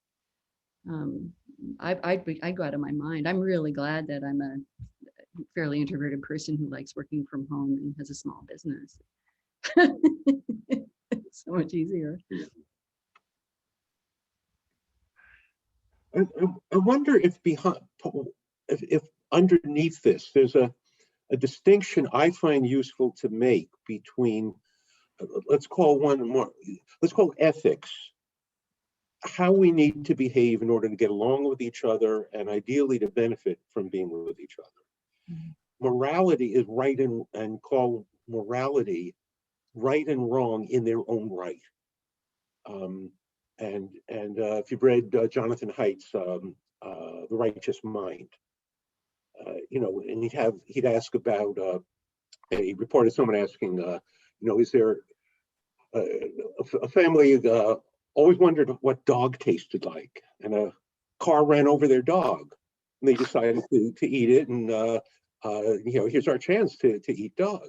I'd go out of my mind. I'm really glad that I'm a fairly introverted person who likes working from home and has a small business. It's so much easier. I wonder if underneath this, there's a distinction I find useful to make between, let's call ethics, how we need to behave in order to get along with each other and ideally to benefit from being with each other. Mm-hmm. morality is right and call morality right and wrong in their own right. If you've read Jonathan Haidt's The Righteous Mind, and he'd ask about a reporter, someone asking, is there a family always wondered what dog tasted like, and a car ran over their dog, and they decided to eat it, and here's our chance to eat dog.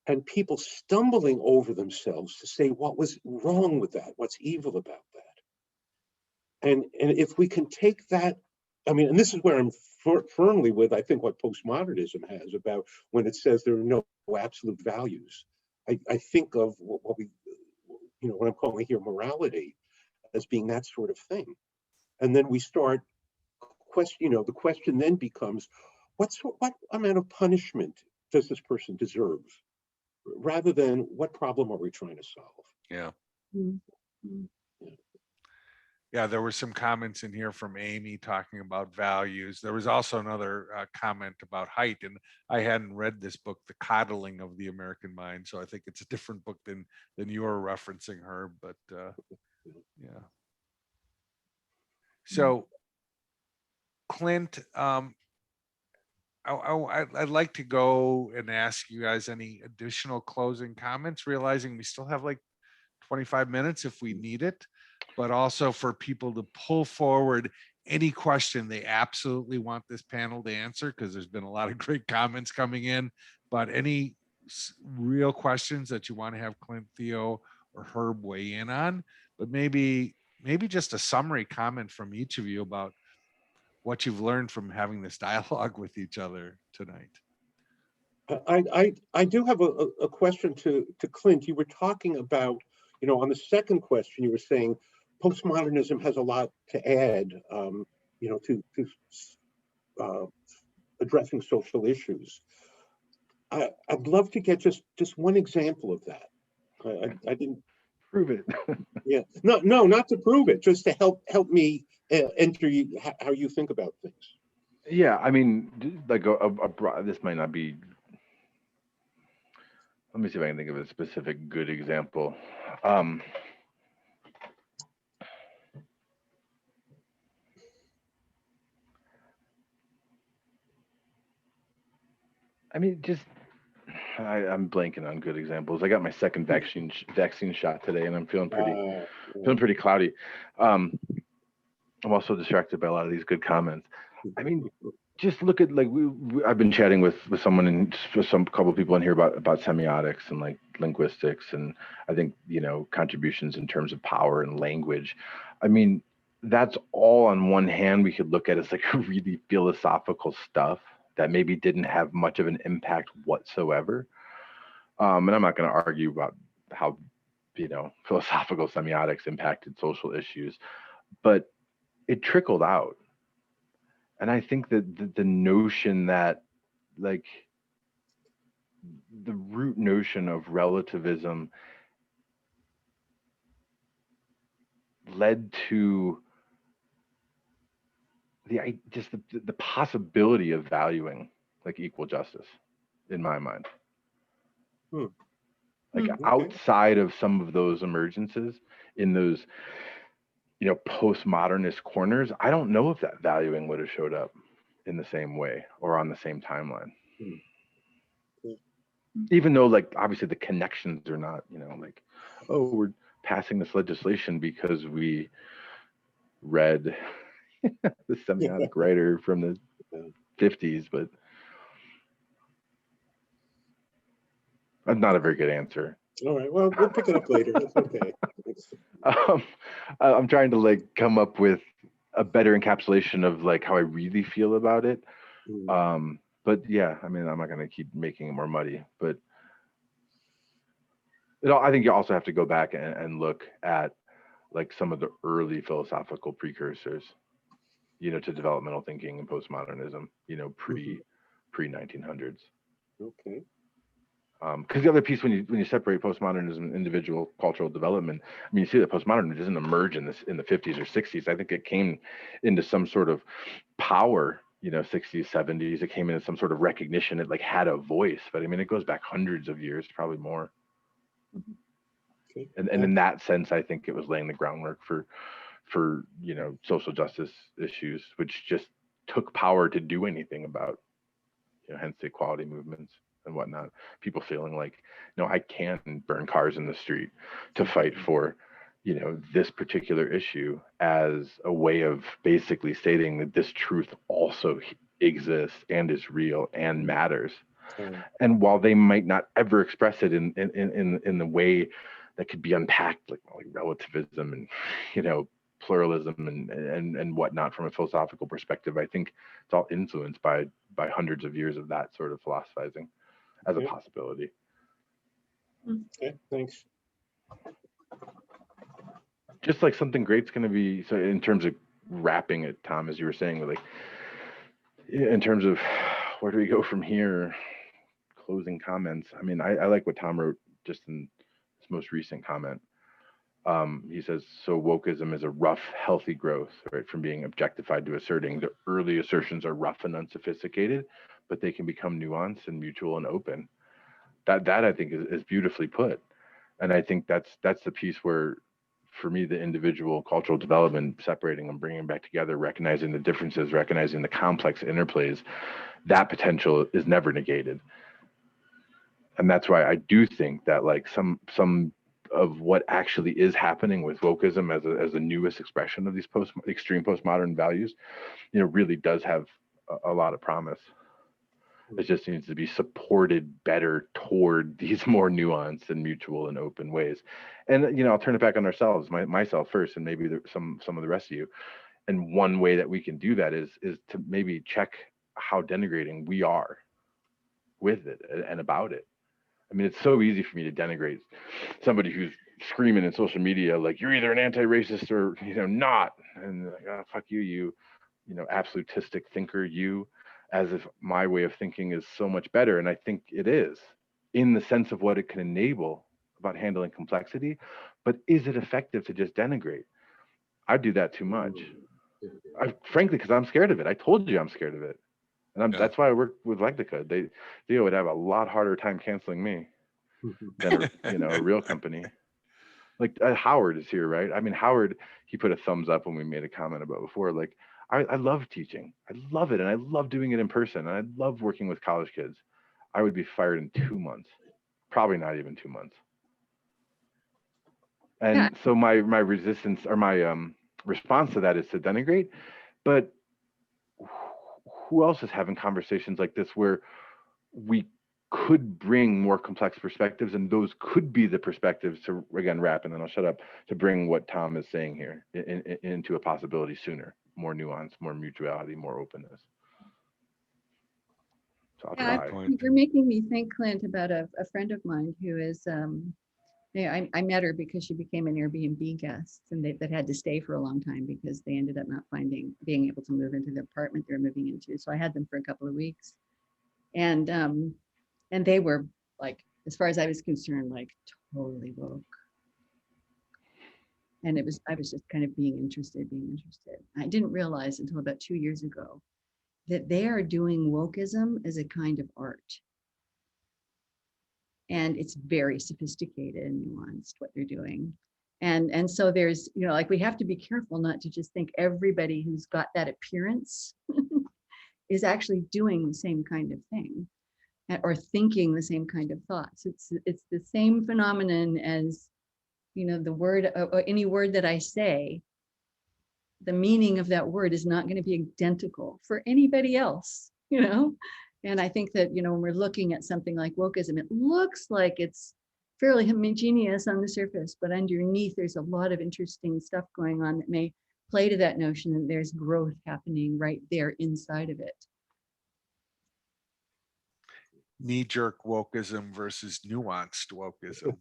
And people stumbling over themselves to say what was wrong with that, what's evil about that. And if we can take that, and this is where I'm firmly with, I think, what postmodernism has about when it says there are no absolute values. I think of what I'm calling here morality as being that sort of thing. And then we start the question then becomes, what amount of punishment does this person deserve? Rather than what problem are we trying to solve? Yeah. Mm-hmm. Yeah, there were some comments in here from Amy talking about values. There was also another comment about Haidt, and I hadn't read this book, The Coddling of the American Mind, so I think it's a different book than you were referencing her, but yeah. So, Clint, I'd like to go and ask you guys any additional closing comments, realizing we still have like 25 minutes if we need it, but also for people to pull forward any question they absolutely want this panel to answer, because there's been a lot of great comments coming in, but any real questions that you want to have Clint, Theo, or Herb weigh in on, but maybe just a summary comment from each of you about what you've learned from having this dialogue with each other tonight. I do have a question to Clint. You were talking about, on the second question, you were saying postmodernism has a lot to add, to addressing social issues. I'd love to get just one example of that. I didn't prove it. Yeah, no, not to prove it, just to help me enter how you think about things. Yeah, like this might not be. Let me see if I can think of a specific good example. I'm blanking on good examples. I got my second vaccine shot today, and I'm feeling pretty cloudy. I'm also distracted by a lot of these good comments. Just look at I've been chatting with someone and couple of people in here about semiotics and like linguistics, and I think contributions in terms of power and language. That's all on one hand we could look at as like really philosophical stuff that maybe didn't have much of an impact whatsoever. And I'm not going to argue about how philosophical semiotics impacted social issues, but it trickled out. And I think that the notion that, like, the root notion of relativism led to the possibility of valuing like equal justice, in my mind. Like outside of some of those emergences in those postmodernist corners, I don't know if that valuing would have showed up in the same way or on the same timeline. Even though, like, obviously the connections are not, like, oh, we're passing this legislation because we read the semiotic writer from the 50s, but that's not a very good answer. All right, well, we'll pick it up later. That's okay. I'm trying to like come up with a better encapsulation of like how I really feel about it. But yeah, I'm not going to keep making it more muddy, but I think you also have to go back and look at like some of the early philosophical precursors, to developmental thinking and postmodernism, pre 1900s. Okay. Because the other piece, when you separate postmodernism and individual cultural development, you see that postmodernism doesn't emerge in the 50s or 60s. I think it came into some sort of power, 60s, 70s. It came in as some sort of recognition. It like had a voice, but I mean, it goes back hundreds of years, probably more. Okay. And in that sense, I think it was laying the groundwork for social justice issues, which just took power to do anything about, hence the equality movements and whatnot. People feeling like, no, I can burn cars in the street to fight for, this particular issue, as a way of basically stating that this truth also exists and is real and matters. And while they might not ever express it in the way that could be unpacked, like relativism and pluralism and whatnot from a philosophical perspective, I think it's all influenced by hundreds of years of that sort of philosophizing as a possibility. Okay, thanks. Just like something great's going to be, so in terms of wrapping it, Tom, as you were saying, like in terms of where do we go from here, closing comments. I mean, I like what Tom wrote just in his most recent comment. He says, so wokeism is a rough, healthy growth, right? From being objectified to asserting. The early assertions are rough and unsophisticated, but they can become nuanced and mutual and open. That I think is beautifully put. And I think that's the piece where, for me, the individual cultural development, separating and bringing them back together, recognizing the differences, recognizing the complex interplays, that potential is never negated. And that's why I do think that like some of what actually is happening with wokeism as the newest expression of these extreme postmodern values, really does have a lot of promise. It just needs to be supported better toward these more nuanced and mutual and open ways. And I'll turn it back on ourselves, myself first, and maybe some of the rest of you. And one way that we can do that is to maybe check how denigrating we are with it and about it. I mean, it's so easy for me to denigrate somebody who's screaming in social media like, you're either an anti-racist or not, and like, oh, fuck you absolutistic thinker, you, as if my way of thinking is so much better. And I think it is, in the sense of what it can enable about handling complexity. But is it effective to just denigrate? I do that too much. Frankly, because I'm scared of it. I told you I'm scared of it. And that's why I work with Lectica. They would have a lot harder time canceling me than a real company. Like Howard is here, right? I mean, Howard, he put a thumbs up when we made a comment about before. Like, I love teaching. I love it. And I love doing it in person. And I love working with college kids. I would be fired in 2 months, probably not even 2 months. And so my resistance, or my response to that is to denigrate. But who else is having conversations like this where we could bring more complex perspectives, and those could be the perspectives to, again, wrap, and then I'll shut up, to bring what Tom is saying here into a possibility sooner, more nuance, more mutuality, more openness. So I'll try. You're making me think, Clint, about a friend of mine who is, I met her because she became an Airbnb guest, and that had to stay for a long time because they ended up not being able to move into the apartment they're moving into. So I had them for a couple of weeks, and they were, like, as far as I was concerned, like totally woke. And I was just kind of being interested. I didn't realize until about 2 years ago that they are doing wokeism as a kind of art. And it's very sophisticated and nuanced what they're doing. And so there's, like, we have to be careful not to just think everybody who's got that appearance is actually doing the same kind of thing or thinking the same kind of thoughts. It's the same phenomenon as, the word, or any word that I say, the meaning of that word is not going to be identical for anybody else, And I think that, when we're looking at something like wokeism, it looks like it's fairly homogeneous on the surface, but underneath there's a lot of interesting stuff going on that may play to that notion that there's growth happening right there inside of it. Knee-jerk wokeism versus nuanced wokeism.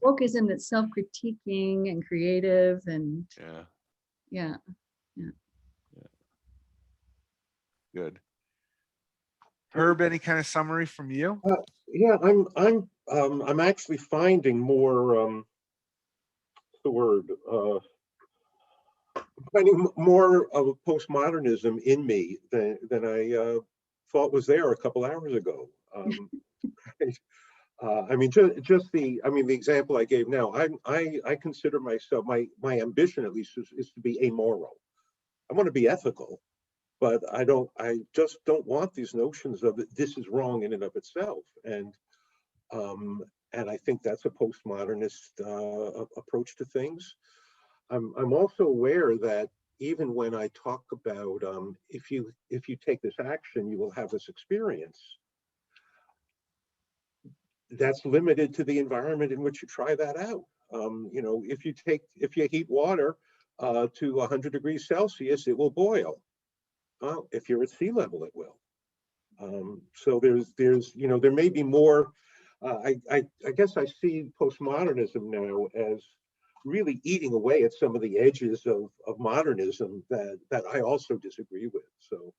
Wokeism that's self-critiquing and creative and yeah. Good. Herb, any kind of summary from you? Yeah, I'm actually finding more finding more of a postmodernism in me than I thought was there a couple hours ago. I mean, just the example I gave now. I consider myself, my ambition at least is to be amoral. I want to be ethical, but I just don't want these notions of this is wrong in and of itself. And I think that's a postmodernist approach to things. I'm also aware that even when I talk about if you take this action, you will have this experience. That's limited to the environment in which you try that out. You know, if you heat water to 100 degrees Celsius, it will boil. If you're at sea level, it will. So there's you know, there may be more. I guess I see postmodernism now as really eating away at some of the edges of modernism that I also disagree with. So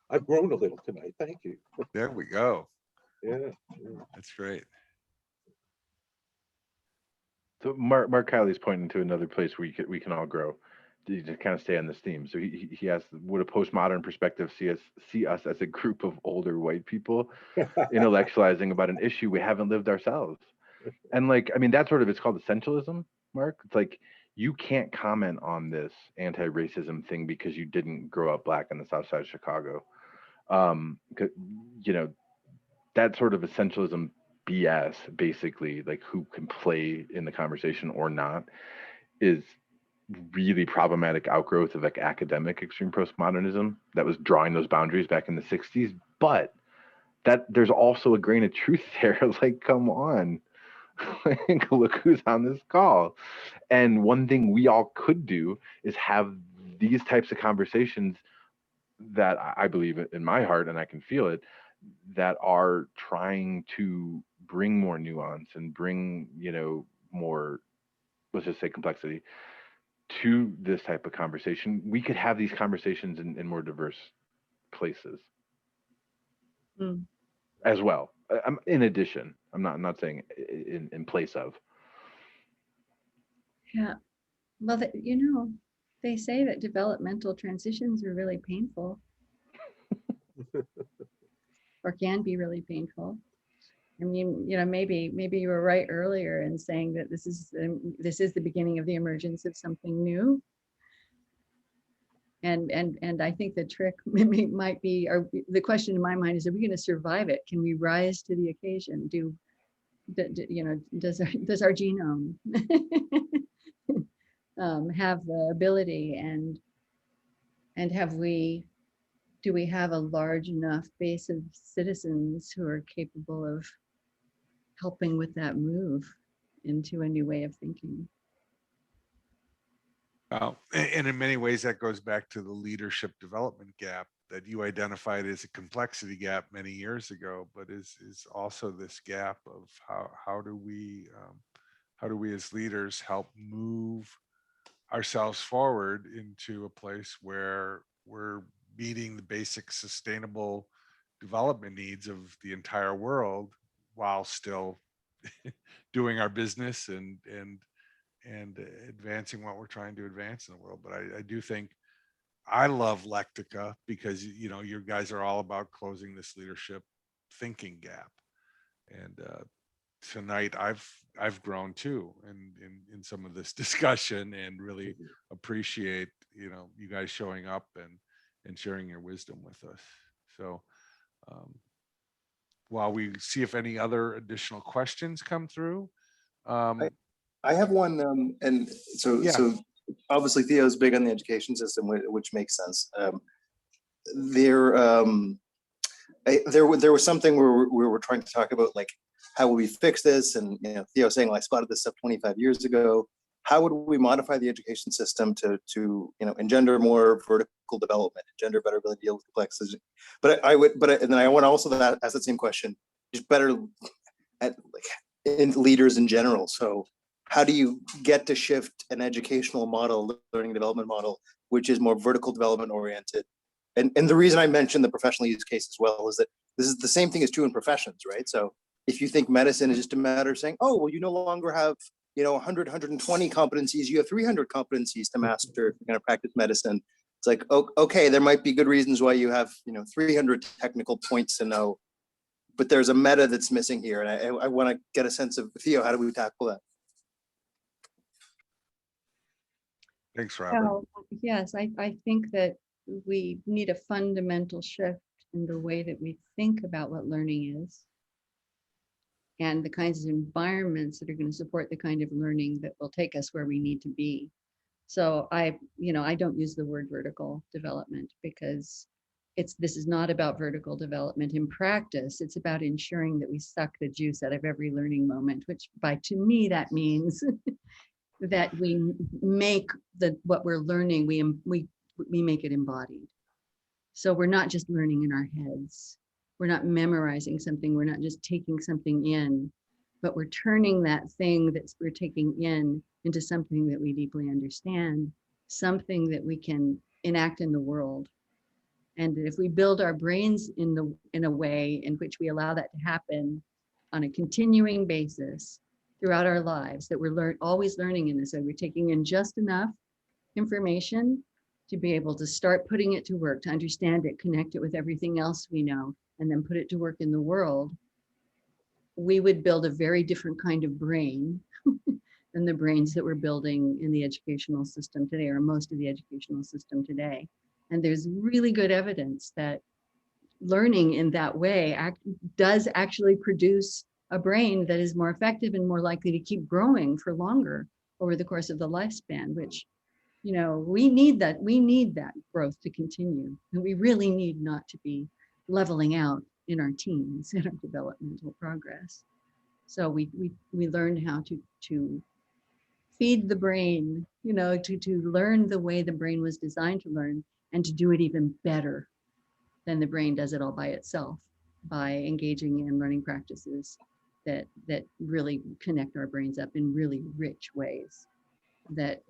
I've grown a little tonight. Thank you. There we go. Yeah. That's great. So Mark Kiley's pointing to another place where we can all grow to kind of stay on this theme. So he asked, would a postmodern perspective see us as a group of older white people intellectualizing about an issue we haven't lived ourselves? And like, I mean, that's sort of, it's called essentialism, Mark. It's like, you can't comment on this anti-racism thing because you didn't grow up black on the South Side of Chicago. You know, that sort of essentialism BS, basically, like who can play in the conversation or not, is really problematic outgrowth of like academic extreme postmodernism that was drawing those boundaries back in the 60s. But that there's also a grain of truth there. Like, come on. Look who's on this call. And one thing we all could do is have these types of conversations that I believe in my heart, and I can feel it, that are trying to bring more nuance and bring, you know, more, let's just say, complexity to this type of conversation. We could have these conversations in more diverse places as well. In addition, I'm not saying in place of. Yeah. Well, you know, they say that developmental transitions are really painful or can be really painful. I mean, you know, maybe you were right earlier in saying that this is the beginning of the emergence of something new. And I think the trick might be, or the question in my mind is, are we going to survive it? Can we rise to the occasion? You know, does our genome have the ability, and do we have a large enough base of citizens who are capable of helping with that move into a new way of thinking? And in many ways, that goes back to the leadership development gap that you identified as a complexity gap many years ago, but is also this gap of how do we as leaders help move ourselves forward into a place where we're meeting the basic sustainable development needs of the entire world while still doing our business and advancing what we're trying to advance in the world. But I do think I love Lectica because, you know, you guys are all about closing this leadership thinking gap. And tonight I've grown too in some of this discussion, and really appreciate, you know, you guys showing up and sharing your wisdom with us. So while we see if any other additional questions come through. I have one, and so obviously Theo's big on the education system, which makes sense. There was something where we were trying to talk about, like, how would we fix this? And, you know, Theo saying, well, I spotted this stuff 25 years ago. How would we modify the education system to you know, engender more vertical development, engender better ability to deal with complexity? But and then I want to also ask that same question, just better at, like, in leaders in general. So how do you get to shift an educational model, learning development model, which is more vertical development oriented? And the reason I mentioned the professional use case as well is that this is the same thing is true in professions, right? So if you think medicine is just a matter of saying, oh, well, you no longer have 100, 120 competencies, you have 300 competencies to master if you're going to practice medicine. It's like, okay, there might be good reasons why you have, 300 technical points to know, but there's a meta that's missing here. And I want to get a sense of, Theo, how do we tackle that? Thanks, Robert. Well, yes, I think that we need a fundamental shift in the way that we think about what learning is and the kinds of environments that are going to support the kind of learning that will take us where we need to be. So I don't use the word vertical development because this is not about vertical development in practice. It's about ensuring that we suck the juice out of every learning moment, which to me, that means that we make what we're learning, we make it embodied. So we're not just learning in our heads. We're not memorizing something. We're not just taking something in, but we're turning that thing that we're taking in into something that we deeply understand, something that we can enact in the world. And if we build our brains in a way in which we allow that to happen on a continuing basis throughout our lives, that we're always learning in this way, we're taking in just enough information to be able to start putting it to work, to understand it, connect it with everything else we know, and then put it to work in the world, we would build a very different kind of brain than the brains that we're building in the educational system today, or most of the educational system today. And there's really good evidence that learning in that way does actually produce a brain that is more effective and more likely to keep growing for longer over the course of the lifespan, which, we need that growth to continue. And we really need not to be leveling out in our teens, in our developmental progress. So we learned how to feed the brain, to learn the way the brain was designed to learn, and to do it even better than the brain does it all by itself, by engaging in learning practices that really connect our brains up in really rich ways that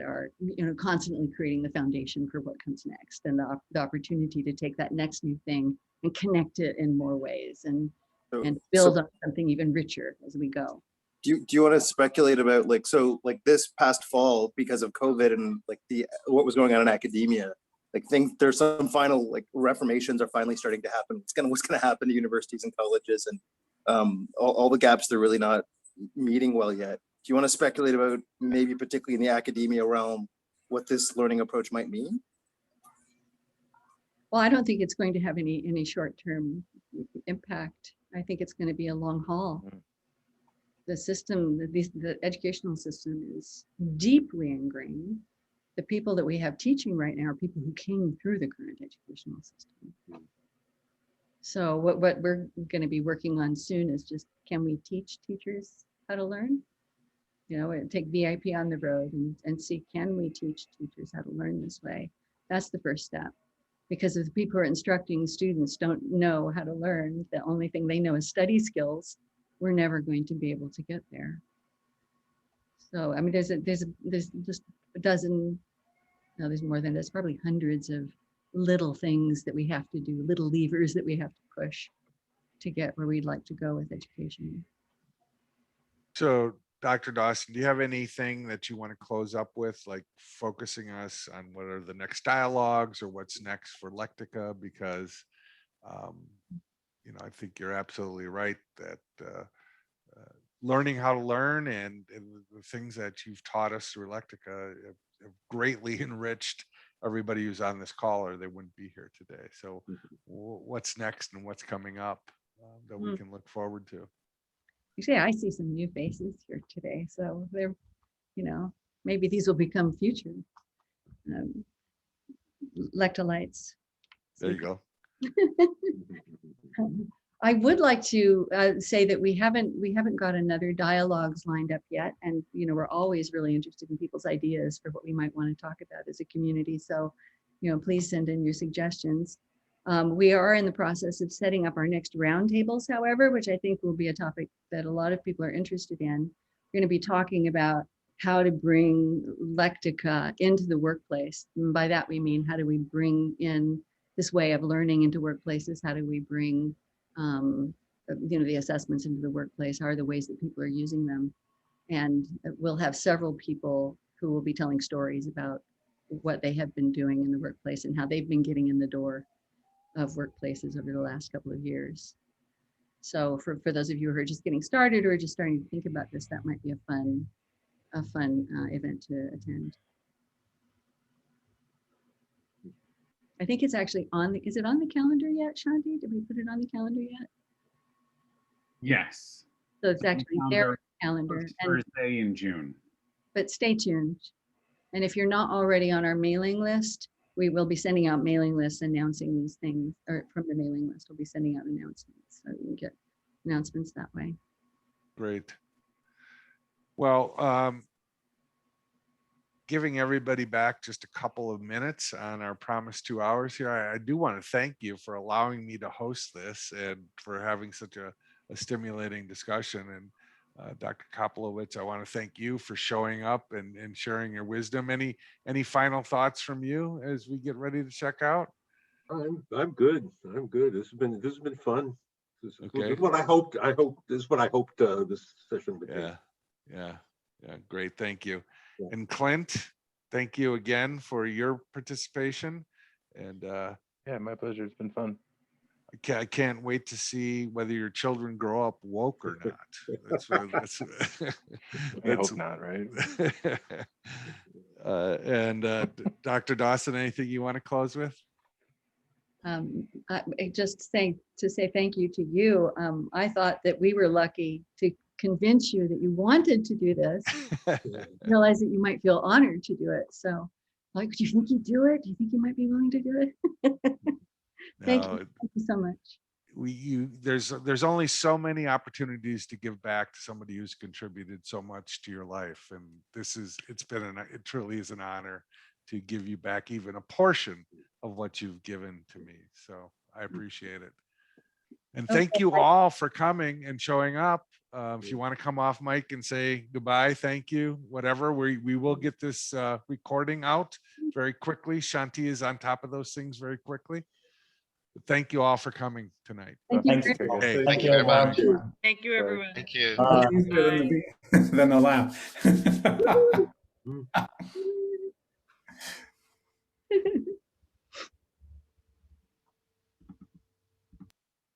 are constantly creating the foundation for what comes next, and the opportunity to take that next new thing and connect it in more ways and build on something even richer as we go. Do you want to speculate about this past fall, because of COVID and what was going on in academia, there's some final reformations are finally starting to happen. What's going to happen to universities and colleges, and all the gaps they're really not meeting well yet. Do you want to speculate about, maybe particularly in the academia realm, what this learning approach might mean? Well, I don't think it's going to have any short-term impact. I think it's going to be a long haul. The system, the educational system is deeply ingrained. The people that we have teaching right now are people who came through the current educational system. So what we're going to be working on soon is just, can we teach teachers how to learn? Take VIP on the road and see, can we teach teachers how to learn this way? That's the first step. Because if the people who are instructing students don't know how to learn, the only thing they know is study skills, we're never going to be able to get there. So, I mean, there's just a dozen, no, there's more than this, probably hundreds of little things that we have to do, little levers that we have to push to get where we'd like to go with education. So, Dr. Dawson, do you have anything that you want to close up with, like focusing us on what are the next dialogues or what's next for Lectica? Because, I think you're absolutely right that learning how to learn and the things that you've taught us through Lectica have greatly enriched everybody who's on this call, or they wouldn't be here today. So what's next and what's coming up that we can look forward to? Actually, I see some new faces here today, so they're, maybe these will become future Lectalites. There you go. I would like to say that we haven't got another dialogues lined up yet, and we're always really interested in people's ideas for what we might want to talk about as a community. So, please send in your suggestions. We are in the process of setting up our next roundtables, however, which I think will be a topic that a lot of people are interested in. We're going to be talking about how to bring Lectica into the workplace. And by that we mean, how do we bring in this way of learning into workplaces? How do we bring the assessments into the workplace? How are the ways that people are using them? And we'll have several people who will be telling stories about what they have been doing in the workplace and how they've been getting in the door of workplaces over the last couple of years. So for those of you who are just getting started or just starting to think about this, that might be a fun event to attend. I think it's actually is it on the calendar yet, Shanti? Did we put it on the calendar yet? Yes. So it's actually there on the calendar. First Thursday in June. But stay tuned. And if you're not already on our mailing list, we will be sending out mailing lists announcing these things, or from the mailing list, we'll be sending out announcements. So you can get announcements that way. Great. Well, giving everybody back just a couple of minutes on our promised 2 hours here, I do want to thank you for allowing me to host this and for having such a stimulating discussion. And Dr. Koplowitz, I want to thank you for showing up and sharing your wisdom. Any final thoughts from you as we get ready to check out? I'm good. I'm good. This has been fun. This Okay. is what I hoped. This is what I hoped this session would be. Yeah. Great. Thank you. Yeah. And Clint, thank you again for your participation. And Yeah, my pleasure. It's been fun. I can't wait to see whether your children grow up woke or not. That's I hope not, right? Dr. Dawson, anything you want to close with? Just to say thank you to you. I thought that we were lucky to convince you that you wanted to do this. Realize that you might feel honored to do it. So, like, do you think you'd do it? Do you think you might be willing to do it? Thank you so much. There's only so many opportunities to give back to somebody who's contributed so much to your life, and it truly is an honor to give you back even a portion of what you've given to me. So I appreciate it. And thank you all for coming and showing up. If you want to come off mic and say goodbye, thank you, whatever, we will get this recording out very quickly. Shanti is on top of those things very quickly. But thank you all for coming tonight. Thank you. Hey. Thank you, everyone. Thank you, everyone. Thank you. Then the laugh.